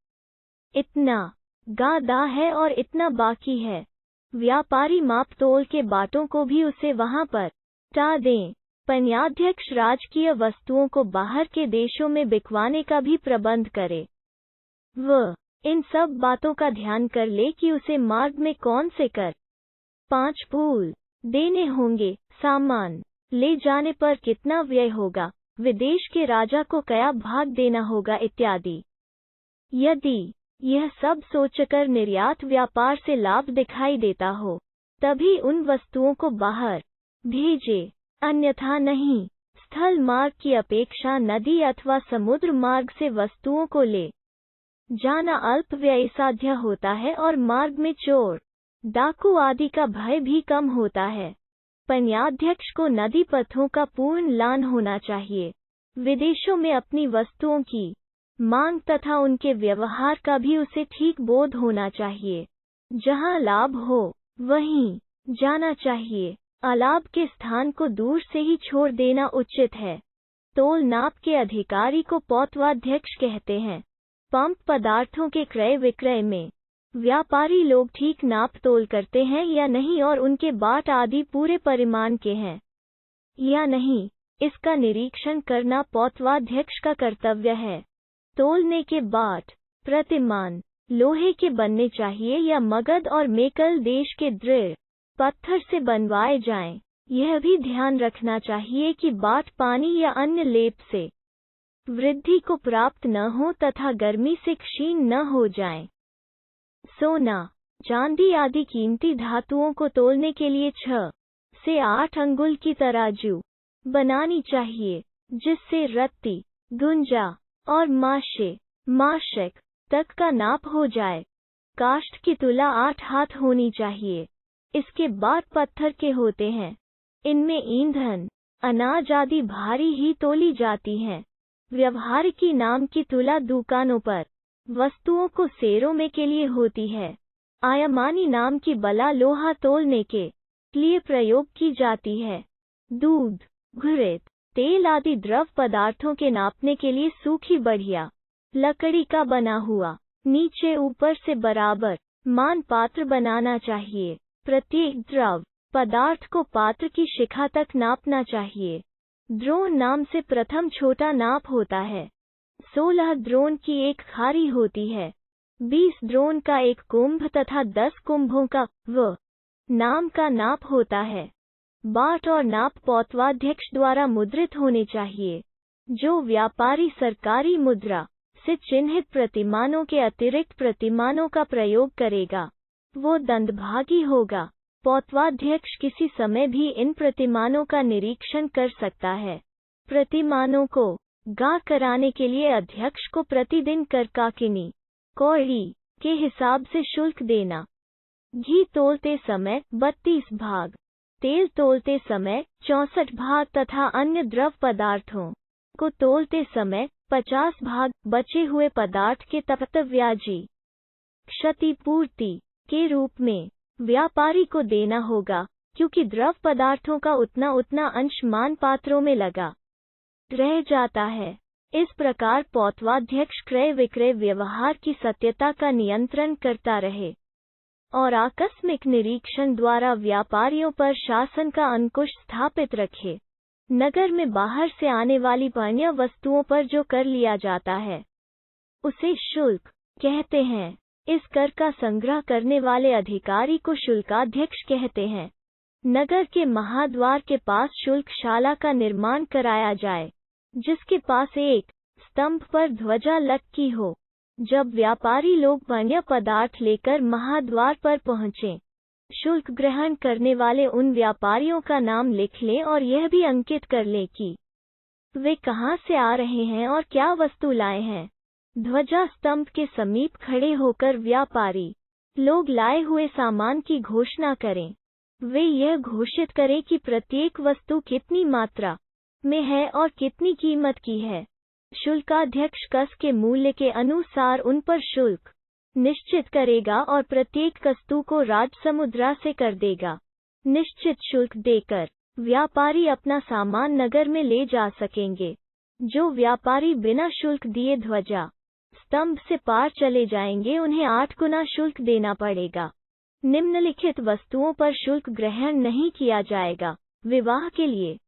Speaker 1: इतना गादा है और इतना बाकी है। व्यापारी माप तोल के बाटों को भी उसे वहां पर टा दें। पन्याध्यक्ष राजकीय वस्तुओं को बाहर के देशों में बिकवाने का भी प्रबंध करे। वह इन सब बातों का ध्यान कर ले कि उसे मार्ग में कौन से कर 5 फूल देने होंगे, सामान ले जाने पर कितना व्यय होगा, विदेश के राजा को क्या भाग देना होगा इत्यादि। यदि यह सब सोचकर निर्यात व्यापार से लाभ दिखाई देता हो तभी उन वस्तुओं को बाहर भेजे, अन्यथा नहीं। स्थल मार्ग की अपेक्षा नदी अथवा समुद्र मार्ग से वस्तुओं को ले जाना अल्प व्यय साध्य होता है और मार्ग में चोर डाकू आदि का भय भी कम होता है। पन्याध्यक्ष को नदी पथों का पूर्ण लान होना चाहिए। विदेशों में अपनी वस्तुओं की मांग तथा उनके व्यवहार का भी उसे ठीक बोध होना चाहिए। जहां लाभ हो वहीं जाना चाहिए। अलाभ के स्थान को दूर से ही छोड़ देना उचित है। तोल नाप के अधिकारी को पौत्वाध्यक्ष कहते हैं। पंप पदार्थों के क्रय विक्रय में व्यापारी लोग ठीक नाप तोल करते हैं या नहीं और उनके बाट आदि पूरे परिमाण के हैं या नहीं, इसका निरीक्षण करना पौतवाध्यक्ष का कर्तव्य है। तोलने के बाट प्रतिमान लोहे के बनने चाहिए या मगध और मेकल देश के दृढ़ पत्थर से बनवाए जाएं। यह भी ध्यान रखना चाहिए कि बाट पानी या अन्य लेप से वृद्धि को प्राप्त न हो तथा गर्मी से क्षीण न हो जाएं। सोना, चांदी आदि कीमती धातुओं को तोलने के लिए 6 से 8 अंगुल की तराजू बनानी चाहिए, जिससे रत्ती, गुंजा और माशक तक का नाप हो जाए। काष्ठ की तुला 8 हाथ होनी चाहिए। इसके बाद पत्थर के होते हैं। इनमें ईंधन, अनाज आदि भारी ही तोली जाती हैं। व्यवहारिकी नाम की तुला दुकानों पर वस्तुओं को सेरों में के लिए होती है। आयमानी नाम की बला लोहा तोलने के लिए प्रयोग की जाती है। दूध, घुरिद, तेल आदि द्रव पदार्थों के नापने के लिए सूखी बढ़िया लकड़ी का बना हुआ नीचे ऊपर से बराबर मान पात्र बनाना चाहिए। प्रत्येक द्रव पदार्थ को पात्र की शिखा तक नापना चाहिए। द्रोण नाम से प्रथम छोटा नाप होता है। 16 द्रोण की एक खारी होती है। 20 द्रोण का एक कुंभ तथा 10 कुंभों का नाम का नाप होता है। बाट और नाप पौतवाध्यक्ष द्वारा मुद्रित होने चाहिए। जो व्यापारी सरकारी मुद्रा से चिन्हित प्रतिमानों के अतिरिक्त प्रतिमानों का प्रयोग करेगा, वो दंडभागी होगा। पौतवाध्यक्ष किसी समय भी इन प्रतिमानों का निरीक्षण कर सकता है। प्रतिमानों को गा कराने के लिए अध्यक्ष को प्रतिदिन करकाकिनी कौड़ी के हिसाब से शुल्क देना। घी तोलते समय 32 भाग, तेल तोलते समय 64 भाग तथा अन्य द्रव पदार्थों को तोलते समय 50 भाग बचे हुए पदार्थ के तपतव्याजी क्षतिपूर्ति के रूप में व्यापारी को देना होगा, क्योंकि द्रव पदार्थों का उतना अंश मान पात्रों में लगा रह जाता है। इस प्रकार पौतवाध्यक्ष क्रय विक्रय व्यवहार की सत्यता का नियंत्रण करता रहे और आकस्मिक निरीक्षण द्वारा व्यापारियों पर शासन का अंकुश स्थापित रखे। नगर में बाहर से आने वाली अन्य वस्तुओं पर जो कर लिया जाता है उसे शुल्क कहते हैं। इस कर का संग्रह करने वाले अधिकारी को शुल्काध्यक्ष कहते हैं। नगर के महाद्वार के पास शुल्कशाला का निर्माण कराया जाए, जिसके पास एक स्तंभ पर ध्वजा लटकी हो। जब व्यापारी लोग अन्य पदार्थ लेकर महाद्वार पर पहुँचें, शुल्क ग्रहण करने वाले उन व्यापारियों का नाम लिख लें और यह भी अंकित कर लें कि वे कहाँ से आ रहे हैं और क्या वस्तु लाए हैं। ध्वजा स्तंभ के समीप खड़े होकर व्यापारी लोग लाए हुए सामान की घोषणा करें। वे यह घोषित करें कि प्रत्येक वस्तु कितनी मात्रा में है और कितनी कीमत की है। शुल्काध्यक्ष कस के मूल्य के अनुसार उन पर शुल्क निश्चित करेगा और प्रत्येक वस्तु को राजसमुद्रा से कर देगा। निश्चित शुल्क देकर व्यापारी अपना सामान नगर में ले जा सकेंगे। जो व्यापारी बिना शुल्क दिए ध्वजा स्तंभ से पार चले जाएंगे, उन्हें 8 गुना शुल्क देना पड़ेगा। निम्नलिखित वस्तुओं पर शुल्क ग्रहण नहीं किया जाएगा। विवाह के लिए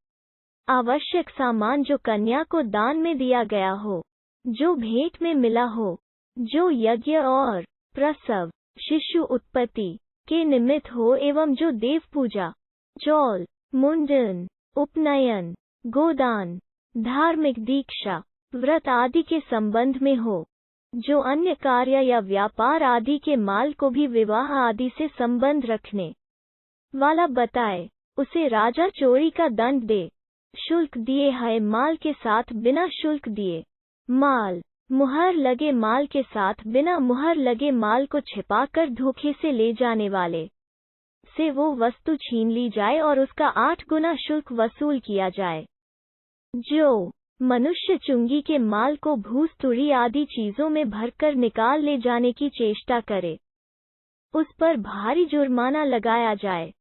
Speaker 1: आवश्यक सामान जो कन्या को दान में दिया गया हो, जो भेंट में मिला हो, जो यज्ञ और प्रसव शिशु उत्पत्ति के निमित्त हो एवं जो देव पूजा, चौल, मुंडन, उपनयन, गोदान, धार्मिक दीक्षा, व्रत आदि के संबंध में हो, जो अन्य कार्य या व्यापार आदि के माल को भी विवाह आदि से संबंध रखने वाला बताए, उसे राजा चोरी का दंड दे। शुल्क दिए है माल के साथ बिना शुल्क दिए माल, मुहर लगे माल के साथ बिना मुहर लगे माल को छिपाकर धोखे से ले जाने वाले से वो वस्तु छीन ली जाए और उसका 8 गुना शुल्क वसूल किया जाए। जो मनुष्य चुंगी के माल को भूस्तुड़ी आदि चीजों में भरकर निकाल ले जाने की चेष्टा करे, उस पर भारी जुर्माना लगाया जाए।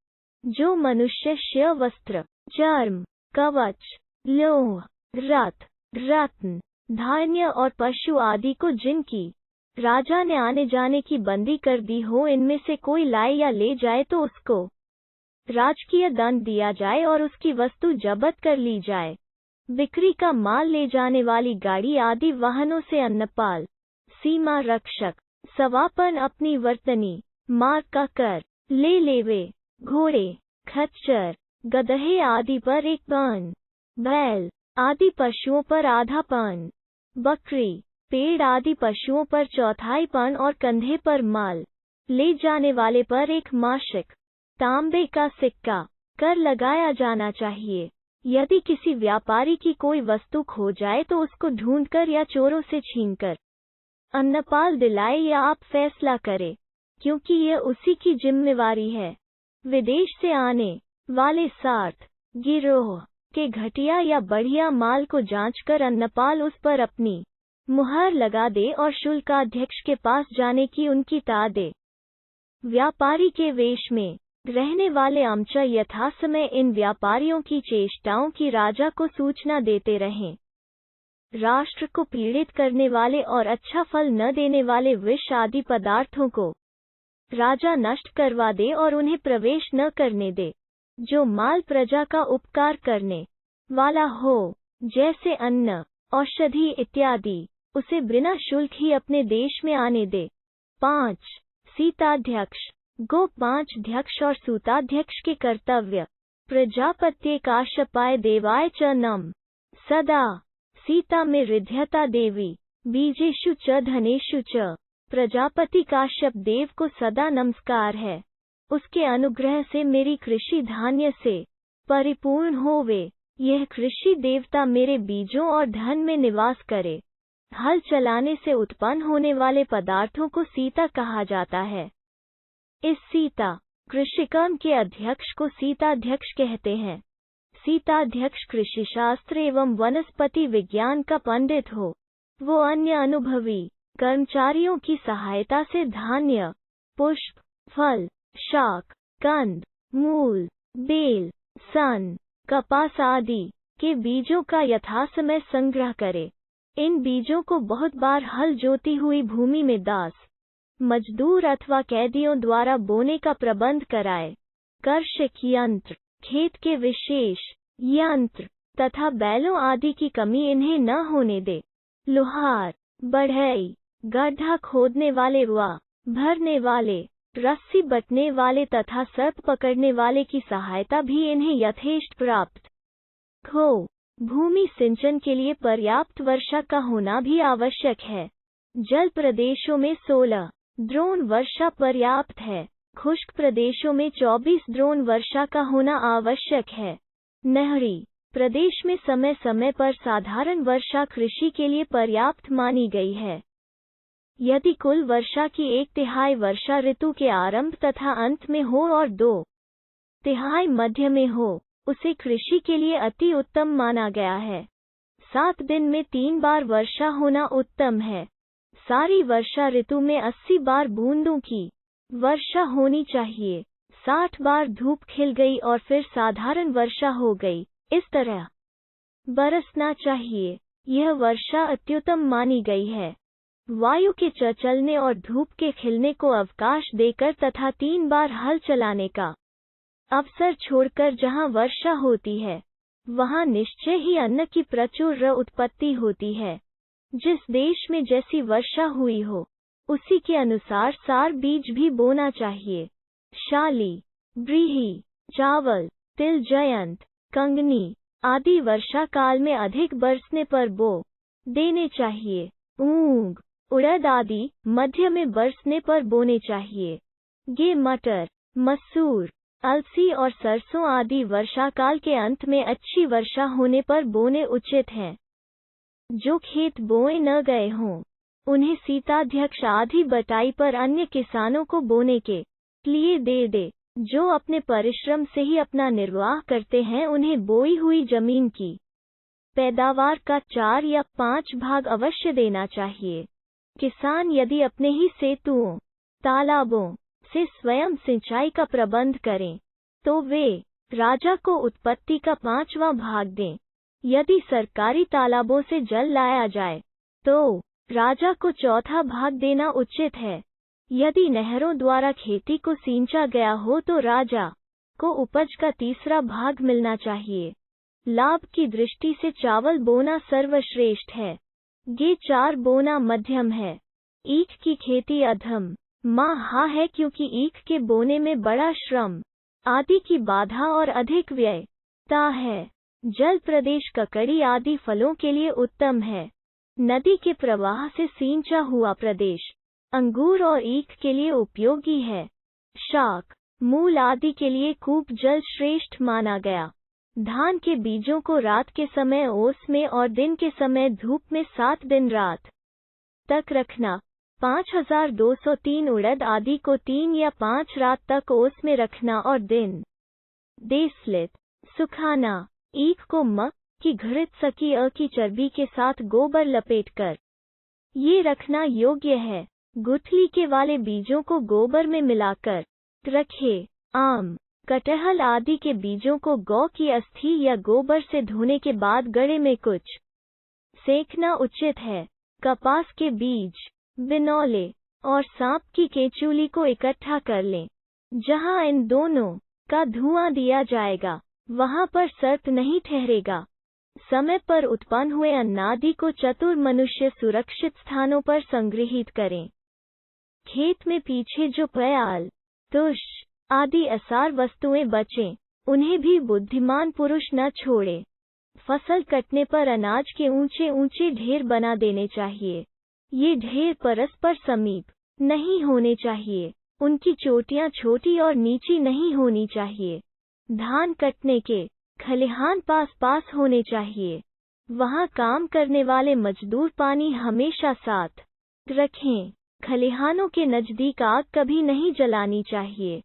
Speaker 1: जो मनुष्य श्य वस्त्र, चर्म, कवच, लोह, रत्न, धान्य और पशु आदि को जिनकी राजा ने आने जाने की बंदी कर दी हो, इनमें से कोई लाए या ले जाए तो उसको राजकीय दंड दिया जाए और उसकी वस्तु जब्त कर ली जाए। बिक्री का माल ले जाने वाली गाड़ी आदि वाहनों से अन्नपाल, सीमा रक्षक, सवापन अपनी वर्तनी, मार्ग का कर ले लेवे, घोड़े, खच्चर, गदहे आदि पर 1 पन, बैल आदि पशुओं पर आधा पन, बकरी, पेड़ आदि पशुओं पर 1/4 पन और कंधे पर माल ले जाने वाले पर 1 मासिक तांबे का सिक्का कर लगाया जाना चाहिए। यदि किसी व्यापारी की कोई वस्तु खो जाए तो उसको ढूंढकर या चोरों से छीनकर अन्नपाल दिलाए या आप फैसला करें, क्योंकि यह उसी की जिम्मेवारी है। विदेश से आने वाले सार्थ गिरोह के घटिया या बढ़िया माल को जांचकर अन्नपाल उस पर अपनी मुहर लगा दे और शुल्काध्यक्ष के पास जाने की उनकी ता दे। व्यापारी के वेश में रहने वाले अमचा यथासमय इन व्यापारियों की चेष्टाओं की राजा को सूचना देते रहें। राष्ट्र को पीड़ित करने वाले और अच्छा फल न देने वाले विष आदि पदार्थों को राजा नष्ट करवा दे और उन्हें प्रवेश न करने दे। जो माल प्रजा का उपकार करने वाला हो, जैसे अन्न, औषधि इत्यादि, उसे बिना शुल्क ही अपने देश में आने दे। 5. सीताध्यक्ष, गोपांचध्यक्ष और सूताध्यक्ष के कर्तव्य। प्रजापत्ये काश्यपाय देवाय च नम सदा, सीता में रिध्यता देवी, बीजेषु च धनेषु च। प्रजापति काश्यप देव को सदा नमस्कार है। उसके अनुग्रह से मेरी कृषि धान्य से परिपूर्ण होवे। यह कृषि देवता मेरे बीजों और धन में निवास करे। हल चलाने से उत्पन्न होने वाले पदार्थों को सीता कहा जाता है। इस सीता कृषिकर्म के अध्यक्ष को सीताध्यक्ष कहते हैं। सीताध्यक्ष कृषि शास्त्र एवं वनस्पति विज्ञान का पंडित हो। वो अन्य अनुभवी कर्मचारियों की सहायता से धान्य, पुष्प, फल, शाक, कंद, मूल, बेल, सन, कपास आदि के बीजों का यथासमय संग्रह करे। इन बीजों को बहुत बार हल जोती हुई भूमि में दास, मजदूर अथवा कैदियों द्वारा बोने का प्रबंध कराए। कृषक यंत्र, खेत के विशेष यंत्र तथा बैलों आदि की कमी इन्हें न होने दे। लोहार, बढ़ई, गड्ढा खोदने वाले व भरने वाले, रस्सी बटने वाले तथा सर्प पकड़ने वाले की सहायता भी इन्हें यथेष्ट प्राप्त हो। भूमि सिंचन के लिए पर्याप्त वर्षा का होना भी आवश्यक है। जल प्रदेशों में 16 द्रोण वर्षा पर्याप्त है। खुश्क प्रदेशों में 24 द्रोण वर्षा का होना आवश्यक है। नहरी प्रदेश में समय समय पर साधारण वर्षा कृषि के लिए पर्याप्त मानी गई है। यदि कुल वर्षा की 1/3 वर्षा ऋतु के आरंभ तथा अंत में हो और 2/3 मध्य में हो, उसे कृषि के लिए अति उत्तम माना गया है। 7 दिन में 3 बार वर्षा होना उत्तम है। सारी वर्षा ऋतु में 80 बार बूंदों की वर्षा होनी चाहिए। 60 बार धूप खिल गई और फिर साधारण वर्षा हो गई, इस तरह बरसना चाहिए। यह वर्षा अत्युत्तम मानी गई है। वायु के चलने और धूप के खिलने को अवकाश देकर तथा 3 बार हल चलाने का अवसर छोड़कर जहाँ वर्षा होती है, वहाँ निश्चय ही अन्न की प्रचुर उत्पत्ति होती है। जिस देश में जैसी वर्षा हुई हो, उसी के अनुसार सार बीज भी बोना चाहिए। शाली, ब्रीही, चावल, तिल, जयंत, कंगनी आदि वर्षा काल में अधिक बरसने पर बो देने चाहिए। मूंग, उड़द आदि मध्य में बरसने पर बोने चाहिए। गे, मटर, मसूर, अलसी और सरसों आदि वर्षा काल के अंत में अच्छी वर्षा होने पर बोने उचित हैं। जो खेत बोए न गए हों, उन्हें सीताध्यक्ष आधी बटाई पर अन्य किसानों को बोने के लिए दे दे। जो अपने परिश्रम से ही अपना निर्वाह करते हैं, उन्हें बोई हुई जमीन की पैदावार का 4 या 5 भाग अवश्य देना चाहिए। किसान यदि अपने ही सेतुओं, तालाबों से स्वयं सिंचाई का प्रबंध करें, तो वे राजा को उत्पत्ति का 5वां भाग दें। यदि सरकारी तालाबों से जल लाया जाए, तो राजा को चौथा भाग देना उचित है। यदि नहरों द्वारा खेती को सींचा गया हो तो राजा को उपज का तीसरा भाग मिलना चाहिए। लाभ की दृष्टि से चावल बोना सर्वश्रेष्ठ है। गे 4 बोना मध्यम है। ईख की खेती अधम महा है क्योंकि ईख के बोने में बड़ा श्रम आदि की बाधा और अधिक व्ययता है। जल प्रदेश ककड़ी आदि फलों के लिए उत्तम है। नदी के प्रवाह से सींचा हुआ प्रदेश अंगूर और ईख के लिए उपयोगी है। शाक मूल आदि के लिए कूप जल श्रेष्ठ माना गया। धान के बीजों को रात के समय ओस में और दिन के समय धूप में 7 दिन रात तक रखना। 5203 उड़द आदि को 3 या 5 रात तक ओस में रखना और दिन देसलित सुखाना। ईख को म की घृत सकी अ की चर्बी के साथ गोबर लपेटकर ये रखना योग्य है। गुठली के वाले बीजों को गोबर में मिलाकर रखे। आम कटहल आदि के बीजों को गौ की अस्थि या गोबर से धोने के बाद गड़े में कुछ सेंकना उचित है। कपास के बीज बिनौले और सांप की केचुली को इकट्ठा कर लें। जहां इन दोनों का धुआं दिया जाएगा वहां पर सर्प नहीं ठहरेगा। समय पर उत्पन्न हुए अन्नादि को चतुर मनुष्य सुरक्षित स्थानों पर संग्रहित करें। खेत में पीछे जो प्याल तुष आदि असार वस्तुएं बचें उन्हें भी बुद्धिमान पुरुष न छोड़े। फसल कटने पर अनाज के ऊंचे ऊंचे ढेर बना देने चाहिए। ये ढेर परस्पर समीप नहीं होने चाहिए। उनकी चोटियां छोटी और नीची नहीं होनी चाहिए। धान कटने के खलिहान पास पास होने चाहिए। वहां काम करने वाले मजदूर पानी हमेशा साथ रखें। खलिहानों के नजदीक आग कभी नहीं जलानी चाहिए।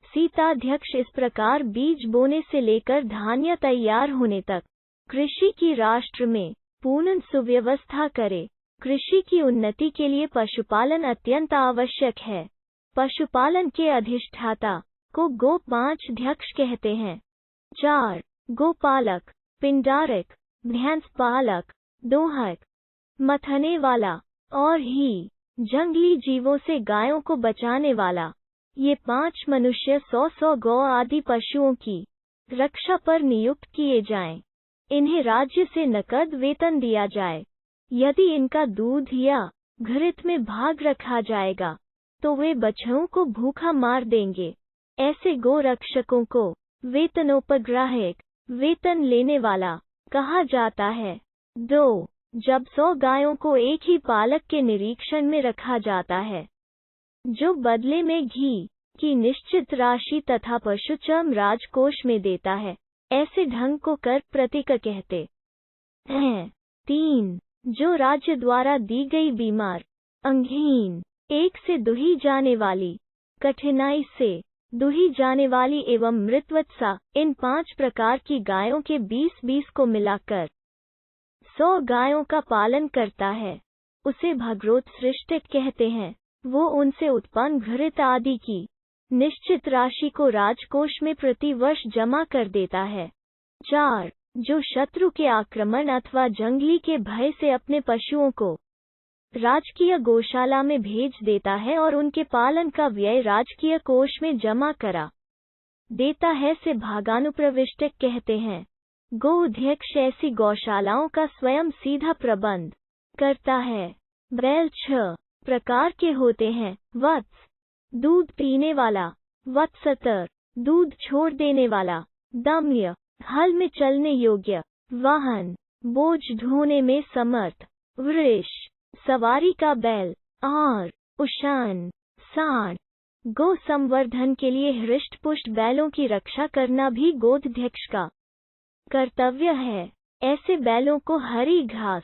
Speaker 1: सीताध्यक्ष इस प्रकार बीज बोने से लेकर धान्य तैयार होने तक कृषि की राष्ट्र में पूर्ण सुव्यवस्था करे। कृषि की उन्नति के लिए पशुपालन अत्यंत आवश्यक है। पशुपालन के अधिष्ठाता को गोपालक कहते हैं। 4. गोपालक पिंडारक भैंस पालक दोहक मथने वाला और ही जंगली जीवों से गायों को बचाने वाला। ये 5 मनुष्य 100 गौ आदि पशुओं की रक्षा पर नियुक्त किए जाएं। इन्हें राज्य से नकद वेतन दिया जाए। यदि इनका दूध या घृत में भाग रखा जाएगा तो वे बछड़ों को भूखा मार देंगे। ऐसे गो रक्षकों को वेतनोपग्राहक वेतन लेने वाला कहा जाता है। 2. जब 100 गायों को एक ही पालक के निरीक्षण में रखा जाता है जो बदले में घी की निश्चित राशि तथा पशुचर्म राजकोष में देता है, ऐसे ढंग को कर प्रतिक कहते हैं। 3. जो राज्य द्वारा दी गई बीमार अंगहीन एक से दुही जाने वाली कठिनाई से दुही जाने वाली एवं मृतवत्सा इन 5 प्रकार की गायों के 20-20 को मिलाकर 100 गायों का पालन करता है, उसे भगरोत सृष्टिक कहते हैं। वो उनसे उत्पन्न घृत आदि की निश्चित राशि को राजकोष में प्रति वर्ष जमा कर देता है। 4. जो शत्रु के आक्रमण अथवा जंगली के भय से अपने पशुओं को राजकीय गौशाला में भेज देता है और उनके पालन का व्यय राजकीय कोष में जमा करा देता है से भागानुप्रविष्टक कहते हैं। गो अध्यक्ष ऐसी गौशालाओं का स्वयं सीधा प्रबंध करता है। बैल 6 प्रकार के होते हैं। वत्स दूध पीने वाला, वत्सतर दूध छोड़ देने वाला, दम्य हल में चलने योग्य, वाहन बोझ ढोने में समर्थ, वृष सवारी का बैल और उशान सांड। गो संवर्धन के लिए हृष्टपुष्ट बैलों की रक्षा करना भी गोध्यक्ष का कर्तव्य है। ऐसे बैलों को हरी घास,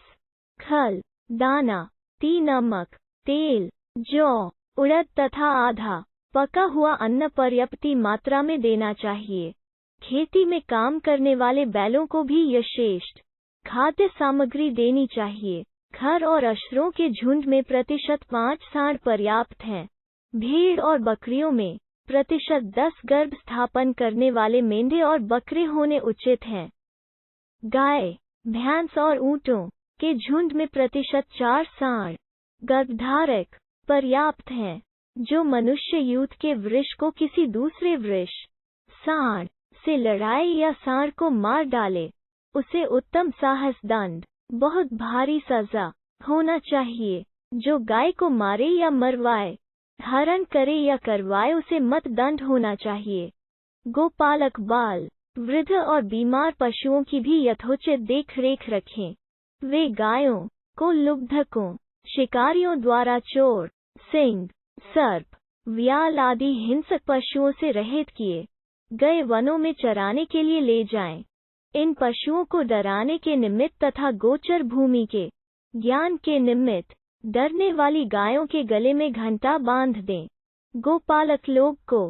Speaker 1: खल, दाना, नमक, तेल, जौ, उड़द तथा आधा पका हुआ अन्न पर्याप्त मात्रा में देना चाहिए। खेती में काम करने वाले बैलों को भी यथेष्ट खाद्य सामग्री देनी चाहिए। खर और अश्रों के झुंड में प्रतिशत 5 सांड पर्याप्त हैं। भेड़ और बकरियों में प्रतिशत 10 गर्भ स्थापन करने वाले मेंढे और बकरे होने उचित हैं। गाय, भैंस और ऊंटों के झुंड में प्रतिशत 4 सांड गर्भधारक पर्याप्त हैं, जो मनुष्य यूथ के वृष को किसी दूसरे वृष सांड से लड़ाए या सांड को मार डाले, उसे उत्तम साहस दंड बहुत भारी सजा होना चाहिए। जो गाय को मारे या मरवाए, हरण करे या करवाए, उसे मत दंड होना चाहिए। गोपालक बाल वृद्ध और बीमार पशुओं की भी यथोचित देख रेख रखें। वे गायों को लुब्धकों, शिकारियों द्वारा चोर, सिंह, सर्प, व्याल आदि हिंसक पशुओं से रहित किए गए वनों में चराने के लिए ले जाएं। इन पशुओं को डराने के निमित्त तथा गोचर भूमि के ज्ञान के निमित्त डरने वाली गायों के गले में घंटा बांध दें। गोपालक लोग को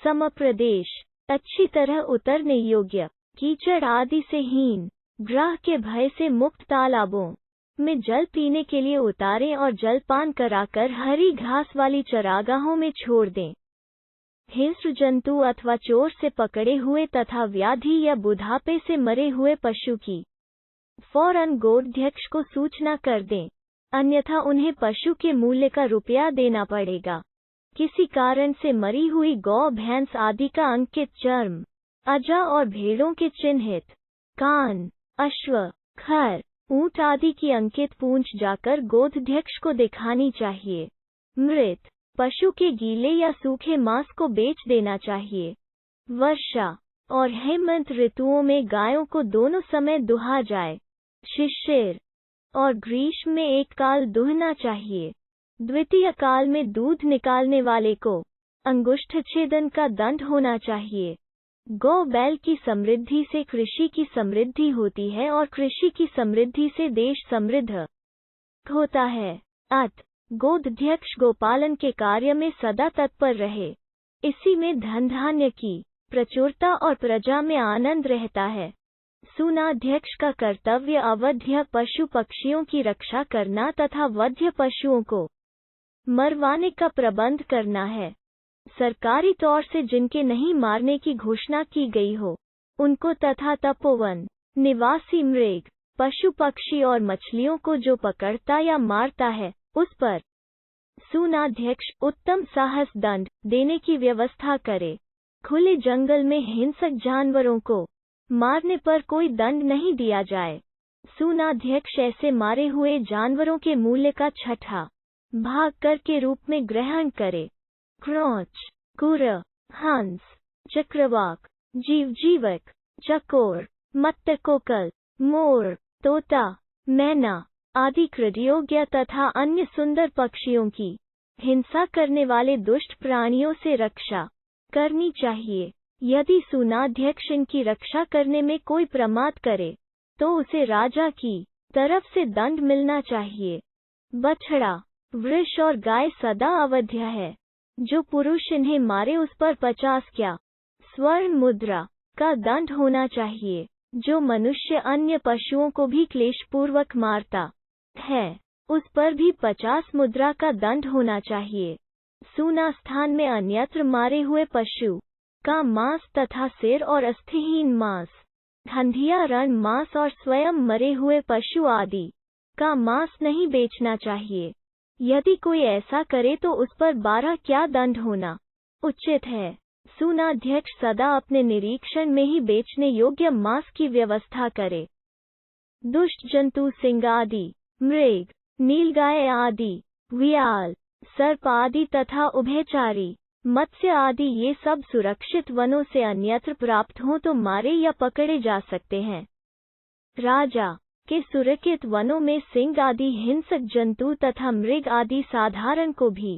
Speaker 1: समप्रदेश, अच्छी तरह उतरने योग्य, कीचड़ आदि से हीन, ग्रह के भय से मुक्त तालाबों में जल पीने के लिए उतारें और जलपान कराकर हरी घास वाली चरागाहों में छोड़ दें। हिंस्र जंतु अथवा चोर से पकड़े हुए तथा व्याधि या बुढ़ापे से मरे हुए पशु की फौरन गोध्यक्ष को सूचना कर दें, अन्यथा उन्हें पशु के मूल्य का रुपया देना पड़ेगा। किसी कारण से मरी हुई गौ, भैंस आदि का अंकित चर्म, अजा और भेड़ों के चिन्हित कान, अश्व, खर, ऊंट आदि की अंकित पूंछ जाकर गोध्यक्ष को दिखानी चाहिए। मृत पशु के गीले या सूखे मांस को बेच देना चाहिए। वर्षा और हेमंत ऋतुओं में गायों को दोनों समय दुहा जाए। शिशिर और ग्रीष्म में एक काल दुहना चाहिए। द्वितीय काल में दूध निकालने वाले को अंगुष्ठ छेदन का दंड होना चाहिए। गौ बैल की समृद्धि से कृषि की समृद्धि होती है और कृषि की समृद्धि से देश समृद्ध होता है। अत गोध्यक्ष गोपालन के कार्य में सदा तत्पर रहे। इसी में धन धान्य की प्रचुरता और प्रजा में आनंद रहता है। सूनाध्यक्ष का कर्तव्य अवध्य पशु पक्षियों की रक्षा करना तथा वध्य पशुओं को मरवाने का प्रबंध करना है। सरकारी तौर से जिनके नहीं मारने की घोषणा की गई हो, उनको तथा तपोवन निवासी मृग, पशु पक्षी और मछलियों को जो पकड़ता या मारता है, उस पर सूनाध्यक्ष उत्तम साहस दंड देने की व्यवस्था करे। खुले जंगल में हिंसक जानवरों को मारने पर कोई दंड नहीं दिया जाए। सूनाध्यक्ष ऐसे मारे हुए जानवरों के मूल्य का छठा भाग कर के रूप में ग्रहण करे। क्रोच, कुर, हंस, चक्रवाक, जीवक, चकोर, मत्तकोकल, मोर, तोता, मैना आदि कृतयोग्य तथा अन्य सुंदर पक्षियों की हिंसा करने वाले दुष्ट प्राणियों से रक्षा करनी चाहिए। यदि सूनाध्यक्ष इनकी रक्षा करने में कोई प्रमाद करे, तो उसे राजा की तरफ से दंड मिलना चाहिए। बछड़ा, वृष और गाय सदा अवध्य है। जो पुरुष इन्हें मारे उस पर 50 क्या स्वर्ण मुद्रा का दंड होना चाहिए। जो मनुष्य अन्य पशुओं को भी क्लेशपूर्वक मारता है, उस पर भी 50 मुद्रा का दंड होना चाहिए। सूना स्थान में अन्यत्र मारे हुए पशु का मांस तथा सिर और अस्थिहीन मांस, हंधिया रण मांस और स्वयं मरे हुए पशु आदि का मांस नहीं बेचना चाहिए। यदि कोई ऐसा करे तो उस पर 12 क्या दंड होना उचित है। सूनाध्यक्ष सदा अपने निरीक्षण में ही बेचने योग्य मांस की व्यवस्था करे। दुष्ट जंतु सिंह आदि, मृग, नीलगाय आदि, व्याल, सर्प आदि तथा उभयचारी मत्स्य आदि ये सब सुरक्षित वनों से अन्यत्र प्राप्त हों तो मारे या पकड़े जा सकते हैं। राजा के सुरक्षित वनों में सिंह आदि हिंसक जंतु तथा मृग आदि साधारण को भी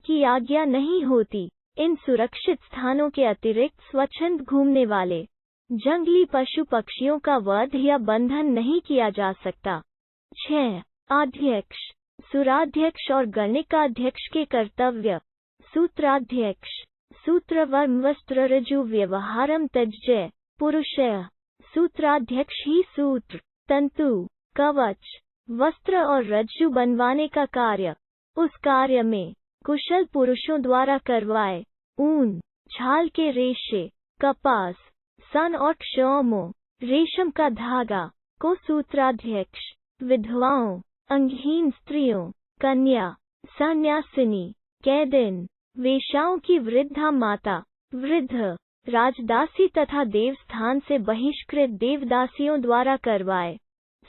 Speaker 1: की आज्ञा नहीं होती। इन सुरक्षित स्थानों के अतिरिक्त स्वच्छंद घूमने वाले जंगली पशु पक्षियों का वध या बंधन नहीं किया जा सकता। 6. अध्यक्ष, सुराध्यक्ष और गणिकाध्यक्ष के कर्तव्य। सूत्राध्यक्ष, सूत्रवर्म वस्त्र रज्जु व्यवहारम त्यज्य पुरुषः। सूत्राध्यक्ष ही सूत्र, तंतु, कवच, वस्त्र और रज्जु बनवाने का कार्य उस कार्य में कुशल पुरुषों द्वारा करवाए। ऊन, छाल के रेशे, कपास, सन और क्षौमों, रेशम का धागा को सूत्राध्यक्ष विधवाओं, अंगहीन स्त्रियों, कन्या, सन्यासिनी, कैदिन, वेश्याओं की वृद्धा माता, वृद्ध, राजदासी तथा देवस्थान से बहिष्कृत देवदासियों द्वारा करवाए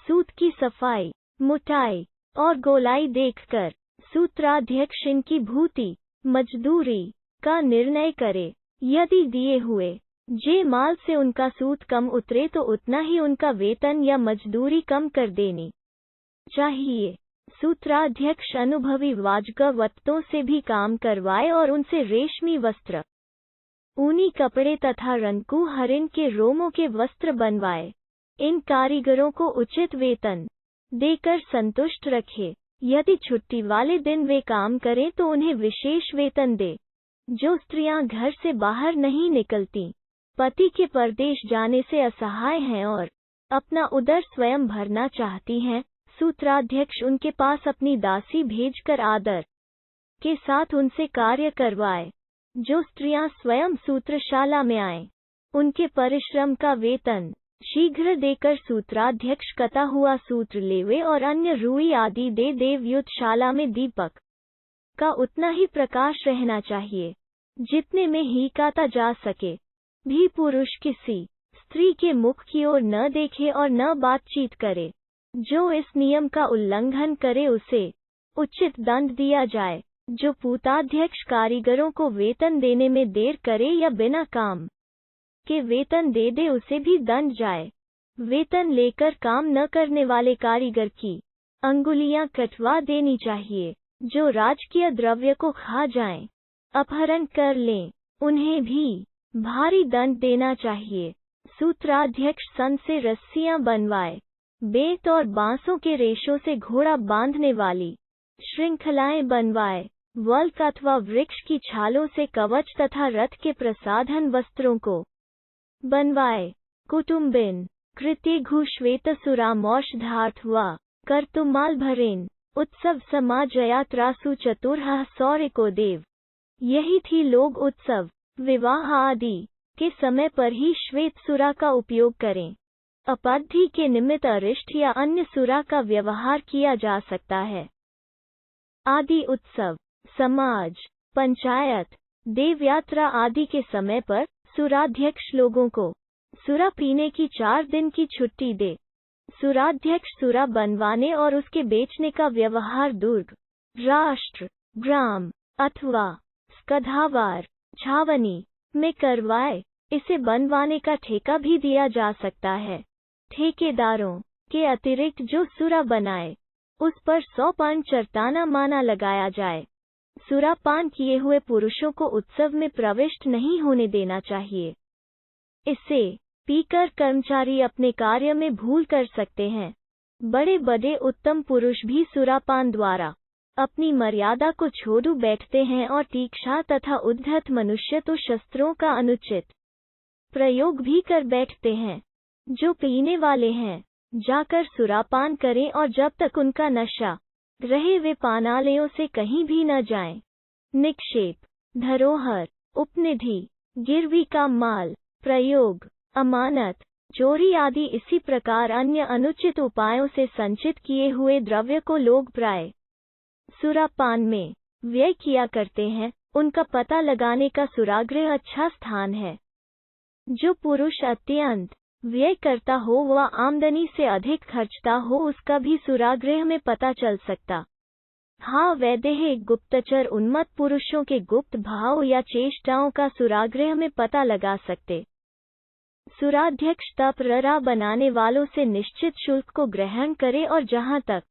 Speaker 1: सूत की सफाई, मुटाई और गोलाई देखकर सूत्राध्यक्ष इनकी भूति, मजदूरी का निर्णय करे। यदि दिए हुए जे माल से उनका सूत कम उतरे तो उतना ही उनका वेतन या मजदूरी कम कर देनी चाहिए। सूत्राध्यक्ष अनुभवी वाजगवत्तों से भी काम करवाए और उनसे रेशमी वस्त्र, ऊनी कपड़े तथा रंकू हरिण के रोमों के वस्त्र बनवाए। इन कारीगरों को उचित वेतन देकर संतुष्ट रखे। यदि छुट्टी वाले दिन वे काम करें तो उन्हें विशेष वेतन दे। जो स्त्रियां घर से बाहर नहीं निकलती, पति के परदेश जाने से असहाय हैं और अपना उदर स्वयं भरना चाहती हैं, सूत्राध्यक्ष उनके पास अपनी दासी भेजकर आदर के साथ उनसे कार्य करवाए। जो स्त्रियां स्वयं सूत्रशाला में आएं, उनके परिश्रम का वेतन शीघ्र देकर सूत्राध्यक्ष कता हुआ सूत्र लेवे और अन्य रुई आदि दे। देवयुद्धशाला में दीपक का उतना ही प्रकाश रहना चाहिए जितने में ही काता जा सके। भी पुरुष किसी स्त्री के मुख की ओर न देखे और न बातचीत करे। जो इस नियम का उल्लंघन करे उसे उचित दंड दिया जाए। जो पूताध्यक्ष कारीगरों को वेतन देने में देर करे या बिना काम के वेतन दे दे उसे भी दंड जाए। वेतन लेकर काम न करने वाले कारीगर की अंगुलियां कटवा देनी चाहिए। जो राजकीय द्रव्य को खा जाएं, अपहरण कर लें, उन्हें भी भारी दंड देना चाहिए। सूत्राध्यक्ष सन से रस्सियां बनवाए। बेत और बांसों के रेशों से घोड़ा बांधने वाली श्रृंखलाएं बनवाए। वल्क अथवा वृक्ष की छालों से कवच तथा रथ के प्रसाधन वस्त्रों को बनवाए। कुटुम्बिन कृत्यघु श्वेतसुरामौषधार्थवा कर्तुमाल भरेन उत्सव समाज यात्रासु चतुर्हा सौर्य को देव। यही थी लोग उत्सव, विवाह आदि के समय पर ही श्वेत सुरा का उपयोग करें। अपद्धि के निमित्त अरिष्ट या अन्य सुरा का व्यवहार किया जा सकता है। आदि उत्सव, समाज, पंचायत, देवयात्रा आदि के समय पर सुराध्यक्ष लोगों को सुरा पीने की 4 दिन की छुट्टी दे। सुराध्यक्ष सुरा बनवाने और उसके बेचने का व्यवहार दुर्ग, राष्ट्र, ग्राम अथवा स्कधावार, छावनी में करवाए। इसे बनवाने का ठेका भी दिया जा सकता है। ठेकेदारों के अतिरिक्त जो सुरा बनाए उस पर 100 पान चरताना माना लगाया जाए। सुरापान किए हुए पुरुषों को उत्सव में प्रविष्ट नहीं होने देना चाहिए। इसे पीकर कर्मचारी अपने कार्य में भूल कर सकते हैं। बड़े बड़े उत्तम पुरुष भी सुरापान द्वारा अपनी मर्यादा को छोड़ बैठते हैं और तीक्ष्ण तथा उद्धत मनुष्य तो शस्त्रों का अनुचित प्रयोग भी कर बैठते हैं। जो पीने वाले हैं जाकर सुरापान करें और जब तक उनका नशा रहे वे पानालयों से कहीं भी न जाएं। निक्षेप, धरोहर, उपनिधि, गिरवी का माल, प्रयोग, अमानत, चोरी आदि इसी प्रकार अन्य अनुचित उपायों से संचित किए हुए द्रव्य को लोग प्राय सुरापान में व्यय किया करते हैं। उनका पता लगाने का सुरागृह अच्छा स्थान है। जो पुरुष अत्यंत व्यय करता हो व आमदनी से अधिक खर्चता हो उसका भी सुरागृह में पता चल सकता। हाँ, वैदेहिक गुप्तचर उन्मत्त पुरुषों के गुप्त भाव या चेष्टाओं का सुरागृह में पता लगा सकते। सुराध्यक्ष तपररा बनाने वालों से निश्चित शुल्क को ग्रहण करे और जहाँ तक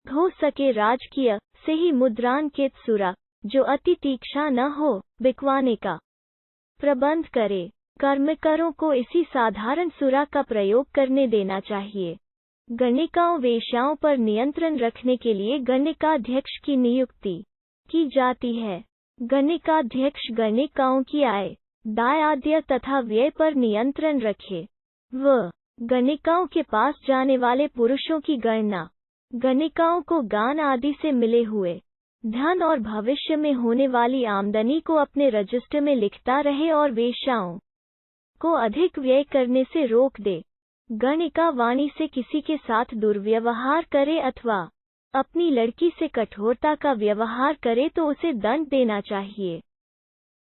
Speaker 1: हो सके राजकीय से ही मुद्रांकित सुरा जो अति तीक्ष्ण न हो बिकवाने का प्रबंध करे। कर्मकरों को इसी साधारण सुरा का प्रयोग करने देना चाहिए। गणिकाओं वेश्याओं पर नियंत्रण रखने के लिए गणिकाध्यक्ष की नियुक्ति की जाती है। गणिकाध्यक्ष गणिकाओं की आय, दाय आद्य तथा व्यय पर नियंत्रण रखे। वह गणिकाओं के पास जाने वाले पुरुषों की गणना, गणिकाओं को गान आदि से मिले हुए धन और भविष्य में होने वाली आमदनी को अपने रजिस्टर में लिखता रहे और वेश्याओं को अधिक व्यय करने से रोक दे। गणिका वाणी से किसी के साथ दुर्व्यवहार करे अथवा अपनी लड़की से कठोरता का व्यवहार करे तो उसे दंड देना चाहिए।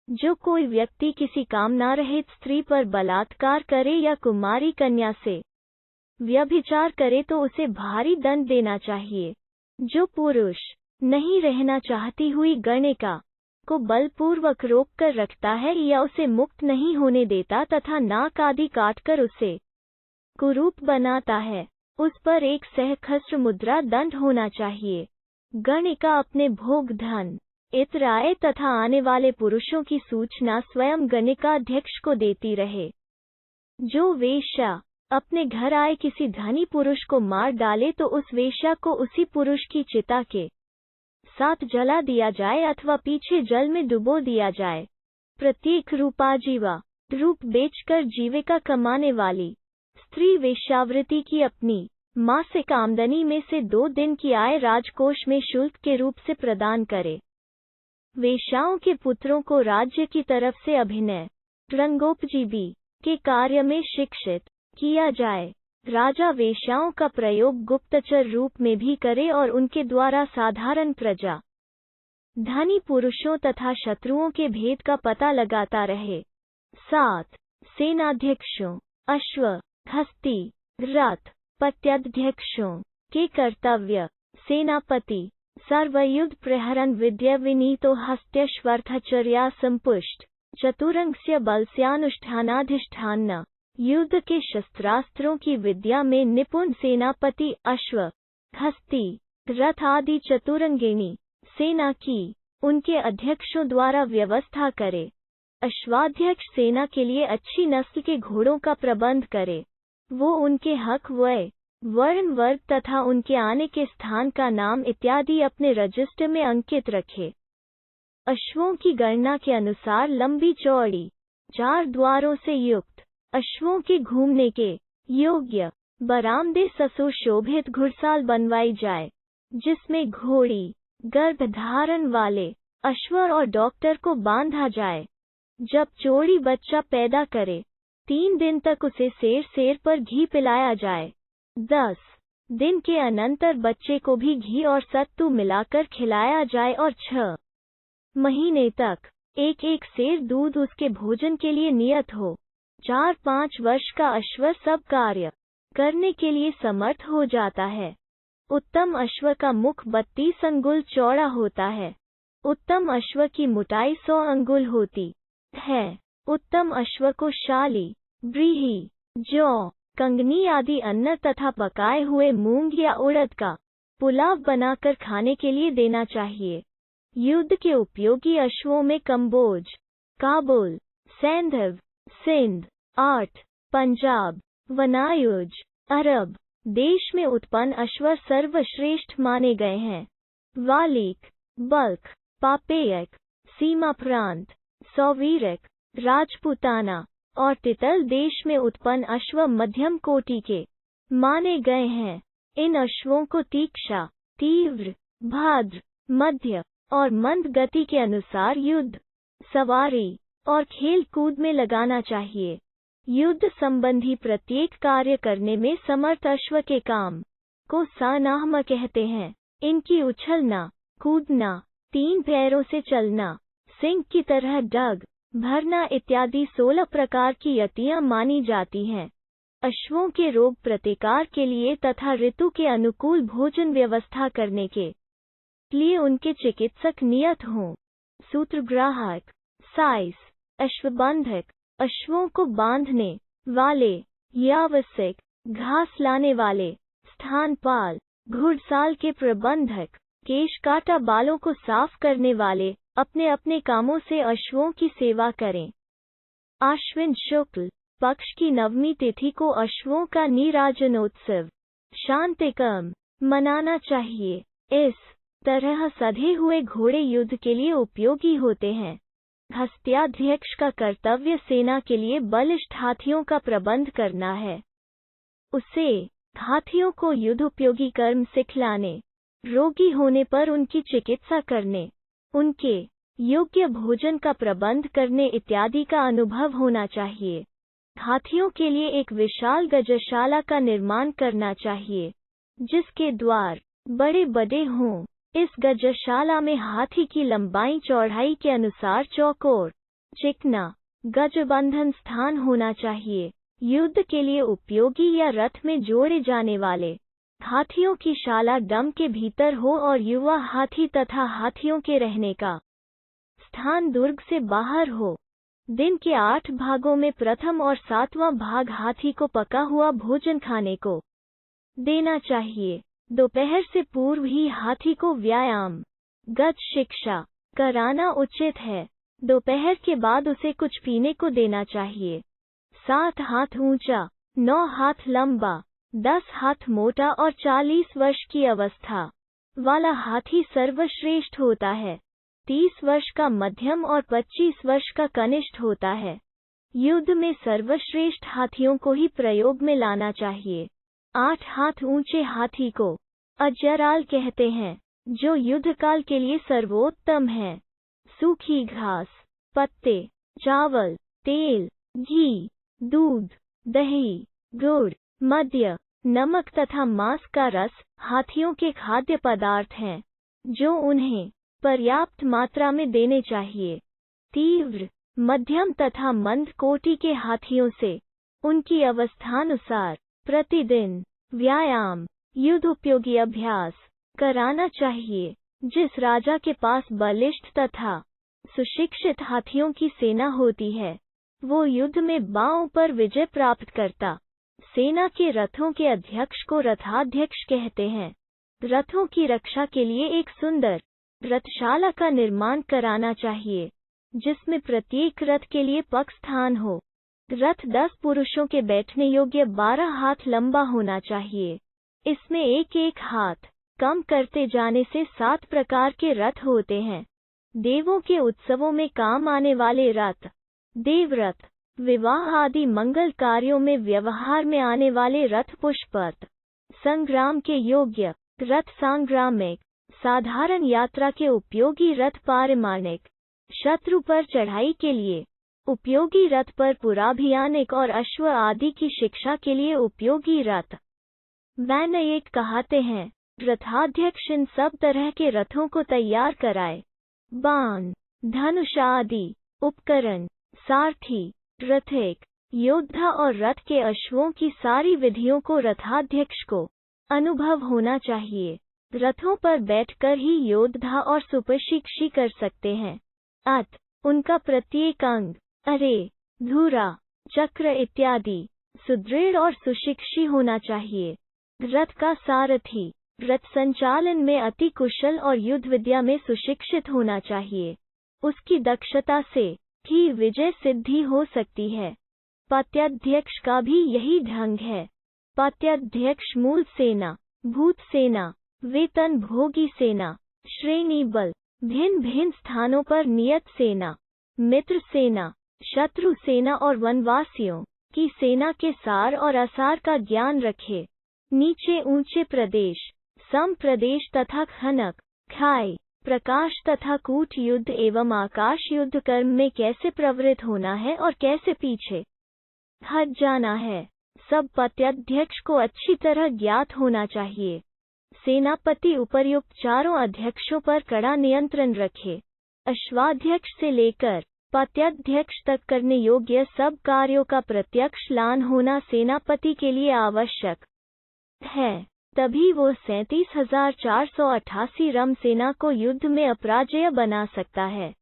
Speaker 1: जो कोई व्यक्ति किसी कामना रहित स्त्री पर बलात्कार करे या कुमारी कन्या से व्यभिचार करे तो उसे भारी दंड देना चाहिए। जो पुरुष नहीं रहना चाहती हुई गणिका को बलपूर्वक रोक कर रखता है या उसे मुक्त नहीं होने देता तथा नाक आदि काटकर उसे कुरूप बनाता है, उस पर 1 सहस्त्र मुद्रा दंड होना चाहिए। गणिका अपने भोग धन, इतराय तथा आने वाले पुरुषों की सूचना स्वयं गणिकाध्यक्ष को देती रहे। जो वेश्या अपने घर आए किसी धनी पुरुष को मार डाले तो उस वेश्या को उसी पुरुष की चिता के साथ जला दिया जाए अथवा पीछे जल में डुबो दिया जाए। प्रत्येक रूपाजीवा रूप बेचकर जीविका कमाने वाली स्त्री वेश्यावृत्ति की अपनी मासिक आमदनी में से 2 दिन की आय राजकोष में शुल्क के रूप से प्रदान करे। वेश्याओं के पुत्रों को राज्य की तरफ से अभिनय रंगोपजीवी के कार्य में शिक्षित किया जाए। राजा वेश्याओं का प्रयोग गुप्तचर रूप में भी करे और उनके द्वारा साधारण प्रजा, धनी पुरुषों तथा शत्रुओं के भेद का पता लगाता रहे। 7. सेनाध्यक्षों, अश्व, हस्ती, रथ, पत्याध्यक्षों के कर्तव्य। सेनापति सर्वयुद्ध प्रहरण विद्या विनीतो हस्त्यश्वर्थचर्या संपुष्ट चतुरंगस्य बलस्यानुष्ठानाधिष्ठान। युद्ध के शस्त्रास्त्रों की विद्या में निपुण सेनापति अश्व, हस्ती, रथ आदि चतुरंगिणी सेना की उनके अध्यक्षों द्वारा व्यवस्था करे। अश्वाध्यक्ष सेना के लिए अच्छी नस्ल के घोड़ों का प्रबंध करे। वो उनके हक, वय, वर्ण, वर्ग तथा उनके आने के स्थान का नाम इत्यादि अपने रजिस्टर में अंकित रखे। अश्वों की गणना के अनुसार लंबी चौड़ी 4 द्वारों से युक्त अश्वों के घूमने के योग्य बरामदे सुशोभित घुड़साल बनवाई जाए, जिसमें घोड़ी, गर्भधारण वाले अश्व और डॉक्टर को बांधा जाए। जब चोड़ी बच्चा पैदा करे 3 दिन तक उसे सेर पर घी पिलाया जाए। 10 दिन के अनंतर बच्चे को भी घी और सत्तू मिलाकर खिलाया जाए और 6 महीने तक एक सेर दूध उसके भोजन के लिए नियत हो। 4-5 वर्ष का अश्व सब कार्य करने के लिए समर्थ हो जाता है। उत्तम अश्व का मुख 32 अंगुल चौड़ा होता है। उत्तम अश्व की मोटाई 100 अंगुल होती है। उत्तम अश्व को शाली, व्रीहि, जौ, कंगनी आदि अन्न तथा पकाए हुए मूंग या उड़द का पुलाव बनाकर खाने के लिए देना चाहिए। युद्ध के उपयोगी अश्वों में कंबोज, काबुल, सैंधव, सिंध, 8 पंजाब, वनायुज, अरब देश में उत्पन्न अश्व सर्वश्रेष्ठ माने गए हैं। वालिक, बल्ख, पापेयक, सीमा प्रांत, सौवीरक, राजपूताना और तितल देश में उत्पन्न अश्व मध्यम कोटि के माने गए हैं। इन अश्वों को तीक्ष्ण, तीव्र, भाद्र, मध्य और मंद गति के अनुसार युद्ध, सवारी और खेल कूद में लगाना चाहिए। युद्ध संबंधी प्रत्येक कार्य करने में समर्थ अश्व के काम को सानाहम कहते हैं। इनकी उछलना, कूदना, 3 पैरों से चलना, सिंह की तरह डग भरना इत्यादि 16 प्रकार की यतियां मानी जाती हैं। अश्वों के रोग प्रतिकार के लिए तथा ऋतु के अनुकूल भोजन व्यवस्था करने के लिए उनके चिकित्सक नियत हों। सूत्रग्राहक, साइस, अश्वबंधक, अश्वों को बांधने वाले, यावसिक, घास लाने वाले, स्थानपाल, घुड़साल के प्रबंधक, केश काटा बालों को साफ करने वाले अपने अपने कामों से अश्वों की सेवा करें। आश्विन शुक्ल पक्ष की 9वीं तिथि को अश्वों का नीराजनोत्सव शांतिकम मनाना चाहिए। इस तरह सधे हुए घोड़े युद्ध के लिए उपयोगी होते हैं। हस्त्याध्यक्ष का कर्तव्य सेना के लिए बलिष्ठ हाथियों का प्रबंध करना है। उसे हाथियों को युद्धोपयोगी कर्म सिखलाने, रोगी होने पर उनकी चिकित्सा करने, उनके योग्य भोजन का प्रबंध करने इत्यादि का अनुभव होना चाहिए। हाथियों के लिए एक विशाल गजशाला का निर्माण करना चाहिए, जिसके द्वार बड़े बड़े हों। इस गजशाला में हाथी की लंबाई चौड़ाई के अनुसार चौकोर, चिकना गजबंधन स्थान होना चाहिए। युद्ध के लिए उपयोगी या रथ में जोड़े जाने वाले हाथियों की शाला डम के भीतर हो और युवा हाथी तथा हाथियों के रहने का स्थान दुर्ग से बाहर हो। दिन के 8 भागों में प्रथम और 7वां भाग हाथी को पका हुआ भोजन खाने को देना चाहिए। दोपहर से पूर्व ही हाथी को व्यायाम, गज शिक्षा कराना उचित है। दोपहर के बाद उसे कुछ पीने को देना चाहिए। 7 हाथ ऊंचा, 9 हाथ लंबा, 10 हाथ मोटा और 40 वर्ष की अवस्था वाला हाथी सर्वश्रेष्ठ होता है। 30 वर्ष का मध्यम और 25 वर्ष का कनिष्ठ होता है। युद्ध में सर्वश्रेष्ठ हाथियों को ही प्रयोग में लाना चाहिए। 8 हाथ ऊंचे हाथी को अजराल कहते हैं, जो युद्धकाल के लिए सर्वोत्तम है। सूखी घास, पत्ते, चावल, तेल, घी, दूध, दही, गुड़, मद्य, नमक तथा मांस का रस हाथियों के खाद्य पदार्थ हैं, जो उन्हें पर्याप्त मात्रा में देने चाहिए। तीव्र, मध्यम तथा मंद कोटि के हाथियों से उनकी अवस्थानुसार प्रतिदिन व्यायाम, युद्ध उपयोगी अभ्यास कराना चाहिए। जिस राजा के पास बलिष्ठ तथा सुशिक्षित हाथियों की सेना होती है, वो युद्ध में बाँव पर विजय प्राप्त करता। सेना के रथों के अध्यक्ष को रथाध्यक्ष कहते हैं। रथों की रक्षा के लिए एक सुंदर रथशाला का निर्माण कराना चाहिए, जिसमें प्रत्येक रथ के लिए पग स्थान हो। रथ 10 पुरुषों के बैठने योग्य 12 हाथ लंबा होना चाहिए। इसमें एक हाथ कम करते जाने से 7 प्रकार के रथ होते हैं। देवों के उत्सवों में काम आने वाले रथ, देवरथ, विवाह आदि मंगल कार्यों में व्यवहार में आने वाले रथ पुष्परथ, संग्राम के योग्य रथ सांग्रामिक, साधारण यात्रा के उपयोगी रथ पारिमाणिक, शत्रु पर चढ़ाई के लिए उपयोगी रथ पर पुराभियानिक और अश्व आदि की शिक्षा के लिए उपयोगी रथ वैनयिक कहते हैं। रथाध्यक्ष इन सब तरह के रथों को तैयार कराए। बाण, धनुष आदि उपकरण, सारथी, रथिक, योद्धा और रथ के अश्वों की सारी विधियों को रथाध्यक्ष को अनुभव होना चाहिए। रथों पर बैठकर ही योद्धा और सुप्रशिक्षी कर सकते हैं। उनका प्रत्येक अंग, अरे, धुरा, चक्र इत्यादि सुदृढ़ और सुशिक्षी होना चाहिए। रथ का सारथी रथ संचालन में अति कुशल और युद्ध विद्या में सुशिक्षित होना चाहिए। उसकी दक्षता से ही विजय सिद्धि हो सकती है। पत्याध्यक्ष का भी यही ढंग है। पत्याध्यक्ष मूल सेना, भूत सेना, वेतन भोगी सेना, श्रेणी बल, भिन्न भिन्न स्थानों पर नियत सेना, मित्र सेना, शत्रु सेना और वनवासियों की सेना के सार और असार का ज्ञान रखे। नीचे ऊंचे प्रदेश, सम प्रदेश तथा खनक, खाई, प्रकाश तथा कूट युद्ध एवं आकाश युद्ध कर्म में कैसे प्रवृत्त होना है और कैसे पीछे हट जाना है, सब पत्याध्यक्ष को अच्छी तरह ज्ञात होना चाहिए। सेनापति उपर्युक्त चारों अध्यक्षों पर कड़ा नियंत्रण रखे। अश्वाध्यक्ष से लेकर पत्याध्यक्ष तक करने योग्य सब कार्यों का प्रत्यक्ष लान होना सेनापति के लिए आवश्यक है। तभी वो 37,488 रम सेना को युद्ध में अपराजय बना सकता है।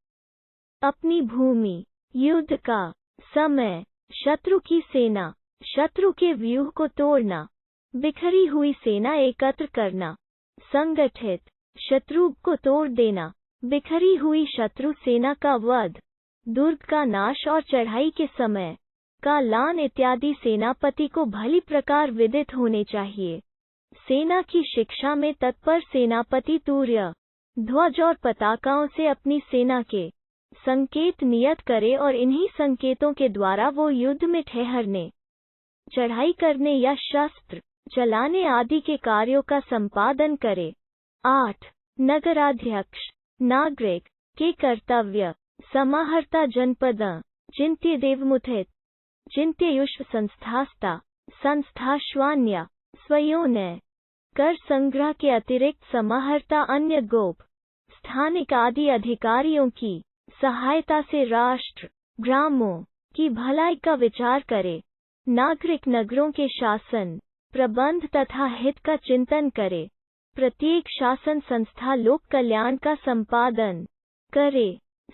Speaker 1: अपनी भूमि, युद्ध का समय, शत्रु की सेना, शत्रु के व्यूह को तोड़ना, बिखरी हुई सेना एकत्र करना, संगठित शत्रु को तोड़ देना, बिखरी हुई शत्रु सेना का वध, दुर्ग का नाश और चढ़ाई के समय का लान इत्यादि सेनापति को भली प्रकार विदित होने चाहिए। सेना की शिक्षा में तत्पर सेनापति तूर्य, ध्वज और पताकाओं से अपनी सेना के संकेत नियत करे और इन्हीं संकेतों के द्वारा वो युद्ध में ठहरने, चढ़ाई करने या शस्त्र चलाने आदि के कार्यों का संपादन करे। 8. नगराध्यक्ष नागरिक के कर्तव्य समाहर्ता जनपद चिंत्य देवमुथित चिंत्ययुष्व संस्थास्ता संस्थाश्वान्या स्वयोनय। कर संग्रह के अतिरिक्त समाहर्ता अन्य गोप स्थानिक आदि अधिकारियों की सहायता से राष्ट्र ग्रामों की भलाई का विचार करे। नागरिक नगरों के शासन प्रबंध तथा हित का चिंतन करे। प्रत्येक शासन संस्था लोक कल्याण का संपादन करे।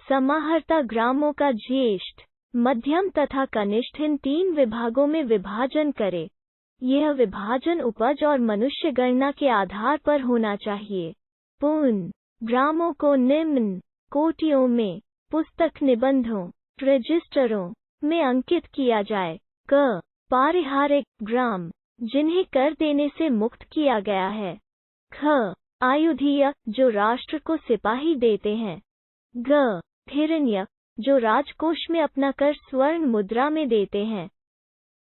Speaker 1: समाहर्ता ग्रामों का ज्येष्ठ मध्यम तथा कनिष्ठ इन 3 विभागों में विभाजन करे। यह विभाजन उपज और मनुष्य गणना के आधार पर होना चाहिए। पूर्ण ग्रामों को निम्न कोटियों में पुस्तक निबंधों रजिस्टरों में अंकित किया जाए। क पारिहारिक ग्राम जिन्हें कर देने से मुक्त किया गया है। ख आयुधीय जो राष्ट्र को सिपाही देते हैं। ग हिरण्य जो राजकोष में अपना कर स्वर्ण मुद्रा में देते हैं।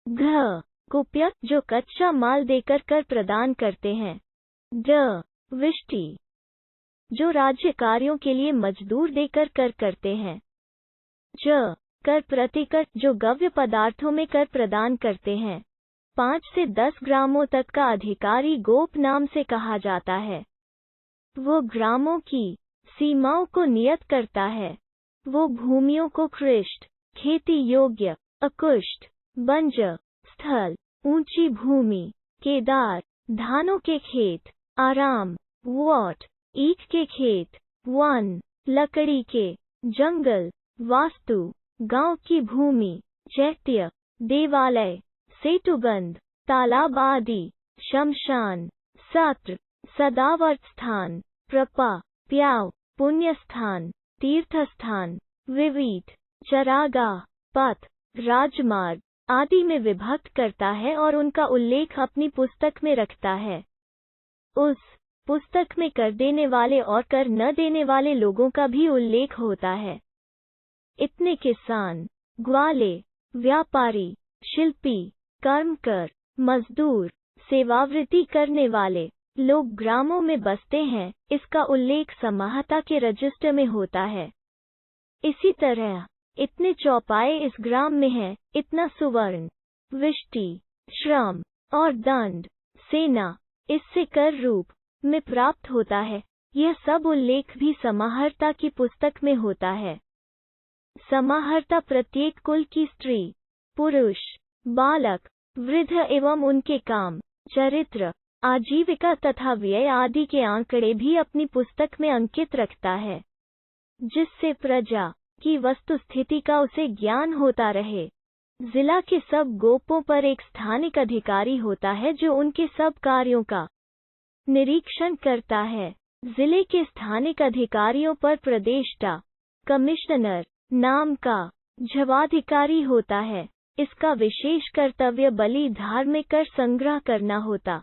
Speaker 1: घ कुप्य जो कच्चा माल देकर कर प्रदान करते हैं। ड विष्टि जो राज्य कार्यों के लिए मजदूर देकर कर करते हैं। ज कर प्रतिकर जो गव्य पदार्थों में कर प्रदान करते हैं। 5 से 10 ग्रामों तक का अधिकारी गोप नाम से कहा जाता है। वो ग्रामों की सीमाओं को नियत करता है। वो भूमियों को कृष्ट खेती योग्य अकुष्ट बंजर स्थल ऊंची भूमि केदार धानों के खेत आराम वॉट ईख के खेत वन लकड़ी के जंगल वास्तु गांव की भूमि चैत्य देवालय सेतुबंध तालाब आदि शमशान सत्र सदावर्त स्थान प्रपा प्याव पुण्य स्थान तीर्थ स्थान विविध चरागाह पथ राजमार्ग आदि में विभक्त करता है और उनका उल्लेख अपनी पुस्तक में रखता है। उस पुस्तक में कर देने वाले और कर न देने वाले लोगों का भी उल्लेख होता है। इतने किसान ग्वाले व्यापारी शिल्पी कर्मकर मजदूर सेवावृत्ति करने वाले लोग ग्रामों में बसते हैं, इसका उल्लेख समाहर्ता के रजिस्टर में होता है। इसी तरह इतने चौपाए इस ग्राम में हैं, इतना सुवर्ण विष्टि श्रम और दंड सेना इससे कर रूप में प्राप्त होता है। यह सब उल्लेख भी समाहर्ता की पुस्तक में होता है। समाहर्ता प्रत्येक कुल की स्त्री पुरुष बालक वृद्ध एवं उनके काम चरित्र आजीविका तथा व्यय आदि के आंकड़े भी अपनी पुस्तक में अंकित रखता है, जिससे प्रजा की वस्तुस्थिति का उसे ज्ञान होता रहे। जिला के सब गोपों पर एक स्थानिक अधिकारी होता है जो उनके सब कार्यों का निरीक्षण करता है। जिले के स्थानिक अधिकारियों पर प्रदेष्टा कमिश्नर नाम का झवाधिकारी होता है। इसका विशेष कर्तव्य बलि धार्मिक कर संग्रह करना होता।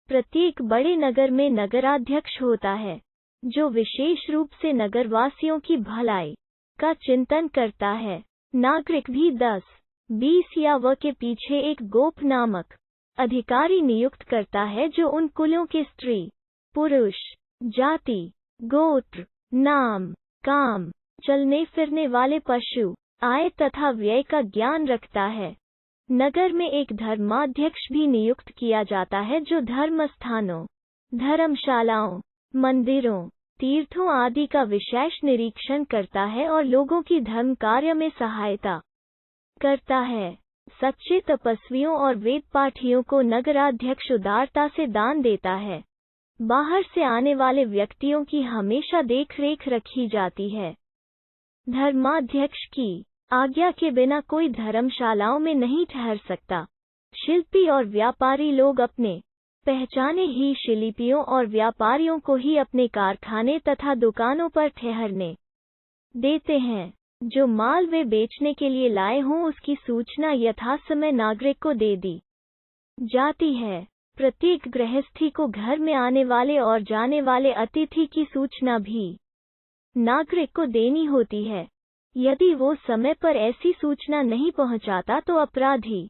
Speaker 1: प्रत्येक बड़े नगर में नगराध्यक्ष होता है, जो विशेष रूप से नगरवासियों की भलाई का चिंतन करता है। नागरिक भी 10, 20 या व के पीछे एक गोप नामक अधिकारी नियुक्त करता है, जो उन कुलों के स्त्री पुरुष जाति गोत्र नाम काम चलने फिरने वाले पशु आय तथा व्यय का ज्ञान रखता है। नगर में एक धर्माध्यक्ष भी नियुक्त किया जाता है, जो धर्म स्थानों धर्मशालाओं मंदिरों तीर्थों आदि का विशेष निरीक्षण करता है और लोगों की धर्म कार्य में सहायता करता है। सच्चे तपस्वियों और वेद पाठियों को नगराध्यक्ष उदारता से दान देता है। बाहर से आने वाले व्यक्तियों की हमेशा देखरेख रखी जाती है। धर्माध्यक्ष की आज्ञा के बिना कोई धर्मशालाओं में नहीं ठहर सकता। शिल्पी और व्यापारी लोग अपने पहचाने ही शिल्पियों और व्यापारियों को ही अपने कारखाने तथा दुकानों पर ठहरने देते हैं। जो माल वे बेचने के लिए लाए हों, उसकी सूचना यथासमय नागरिक को दे दी जाती है। प्रत्येक गृहस्थी को घर में आने वाले और जाने वाले अतिथि की सूचना भी नागरिक को देनी होती है। यदि वो समय पर ऐसी सूचना नहीं पहुंचाता तो अपराधी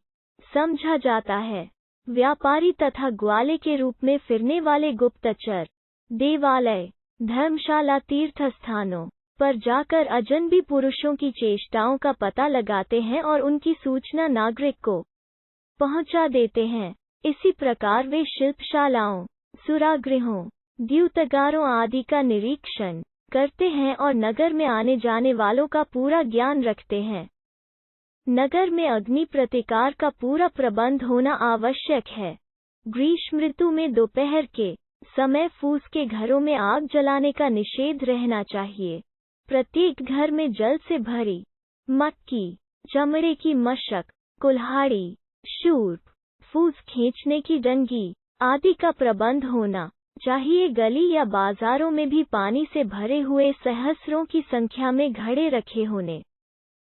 Speaker 1: समझा जाता है। व्यापारी तथा ग्वाले के रूप में फिरने वाले गुप्तचर देवालय धर्मशाला तीर्थ स्थानों पर जाकर अजनबी पुरुषों की चेष्टाओं का पता लगाते हैं और उनकी सूचना नागरिक को पहुंचा देते हैं। इसी प्रकार वे शिल्पशालाओं, सुरागृहों, द्यूतगारों आदि का निरीक्षण करते हैं और नगर में आने जाने वालों का पूरा ज्ञान रखते हैं। नगर में अग्नि प्रतिकार का पूरा प्रबंध होना आवश्यक है। ग्रीष्म ऋतु में दोपहर के समय फूस के घरों में आग जलाने का निषेध रहना चाहिए। प्रत्येक घर में जल से भरी मटकी, चमड़े की मशक, कुल्हाड़ी, शूर्प, फूस खींचने की डंगी आदि का प्रबंध होना चाहिए। गली या बाजारों में भी पानी से भरे हुए सहस्रों की संख्या में घड़े रखे होने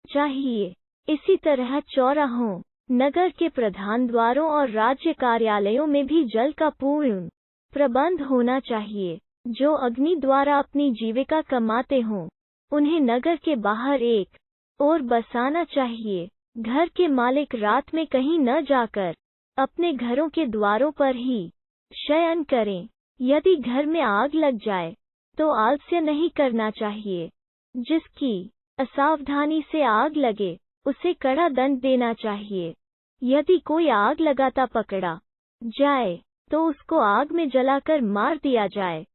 Speaker 1: चाहिए। इसी तरह चौराहों, नगर के प्रधान द्वारों और राज्य कार्यालयों में भी जल का पूर्ण प्रबंध होना चाहिए। जो अग्नि द्वारा अपनी जीविका कमाते हों, उन्हें नगर के बाहर एक और बसाना चाहिए। घर के मालिक रात में कहीं न जाकर अपने घरों के द्वारों पर ही शयन करें। यदि घर में आग लग जाए तो आलस्य नहीं करना चाहिए। जिसकी असावधानी से आग लगे उसे कड़ा दंड देना चाहिए। यदि कोई आग लगाता पकड़ा जाए तो उसको आग में जलाकर मार दिया जाए।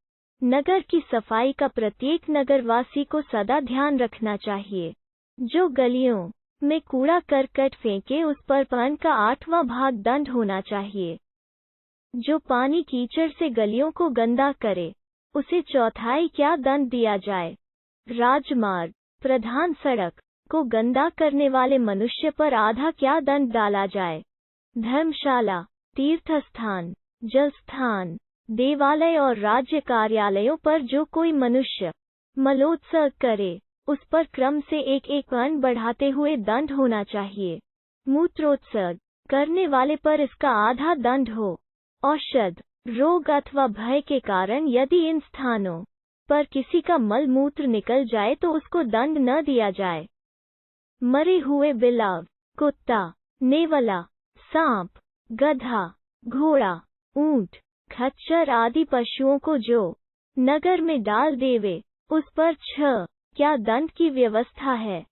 Speaker 1: नगर की सफाई का प्रत्येक नगरवासी को सदा ध्यान रखना चाहिए। जो गलियों में कूड़ा करकट फेंके उस पर पान का 8वां भाग दंड होना चाहिए। जो पानी कीचड़ से गलियों को गंदा करे उसे 1/4 क्या दंड दिया जाए। राजमार्ग, प्रधान सड़क को गंदा करने वाले मनुष्य पर आधा क्या दंड डाला जाए। धर्मशाला, तीर्थस्थान, जलस्थान, देवालय और राज्य कार्यालयों पर जो कोई मनुष्य मलोत्सर्ग करे उस पर क्रम से एक अन बढ़ाते हुए दंड होना चाहिए। मूत्रोत्सर्ग करने वाले पर इसका आधा दंड हो। औषध, रोग अथवा भय के कारण यदि इन स्थानों पर किसी का मल मूत्र निकल जाए तो उसको दंड न दिया जाए। मरे हुए बिलाव, कुत्ता, नेवला, सांप, गधा, घोड़ा, ऊंट, खच्चर आदि पशुओं को जो नगर में डाल देवे उस पर 6 क्या दंड की व्यवस्था है।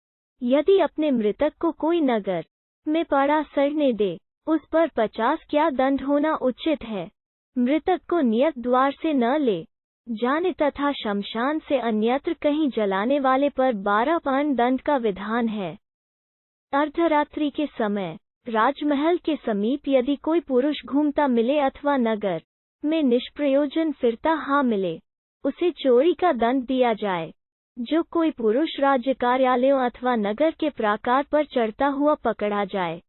Speaker 1: यदि अपने मृतक को कोई नगर में पड़ा सड़ने दे उस पर 50 क्या दंड होना उचित है। मृतक को नियत द्वार से न ले जाने तथा शमशान से अन्यत्र कहीं जलाने वाले पर 12 पान दंड का विधान है। अर्धरात्रि के समय राजमहल के समीप यदि कोई पुरुष घूमता मिले अथवा नगर में निष्प्रयोजन फिरता मिले उसे चोरी का दंड दिया जाए। जो कोई पुरुष राज्य कार्यालयों अथवा नगर के प्राकार पर चढ़ता हुआ पकड़ा जाए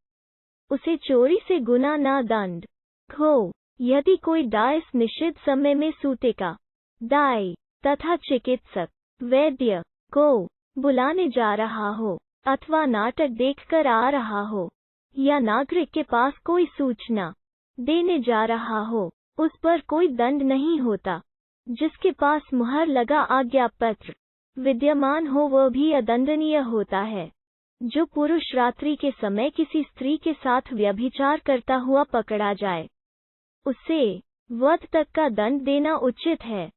Speaker 1: उसे चोरी से गुना ना दंड हो। यदि कोई डायस निषिद्ध समय में सूते का दाई तथा चिकित्सक, वैद्य को बुलाने जा रहा हो अथवा नाटक देखकर आ रहा हो या नागरिक के पास कोई सूचना देने जा रहा हो उस पर कोई दंड नहीं होता। जिसके पास मुहर लगा आज्ञा पत्र विद्यमान हो वह भी अदंडनीय होता है। जो पुरुष रात्रि के समय किसी स्त्री के साथ व्यभिचार करता हुआ पकड़ा जाए उसे वध तक का दंड देना उचित है।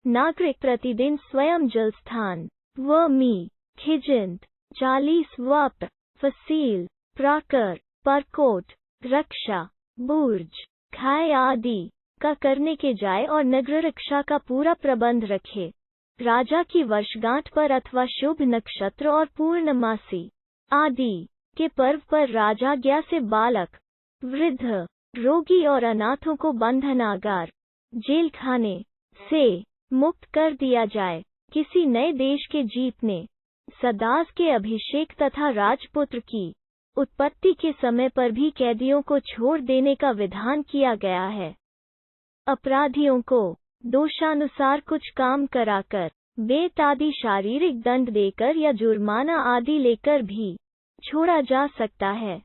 Speaker 1: नागरिक प्रतिदिन स्वयं जलस्थान व मी, खिजिंत, 40 वप, फसील, प्राकर, परकोट, रक्षा, बुर्ज, खाए आदि का करने के जाए और नगर रक्षा का पूरा प्रबंध रखे। राजा की वर्षगांठ पर अथवा शुभ नक्षत्र और पूर्णमासी आदि के पर्व पर राजाज्ञा से बालक, वृद्ध, रोगी और अनाथों को बंधनागार, जेल खाने से मुक्त कर दिया जाए। किसी नए देश के जीतने, सदास के अभिषेक तथा राजपुत्र की उत्पत्ति के समय पर भी कैदियों को छोड़ देने का विधान किया गया है। अपराधियों को दोषानुसार कुछ काम कराकर, बेत आदि शारीरिक दंड देकर या जुर्माना आदि लेकर भी छोड़ा जा सकता है।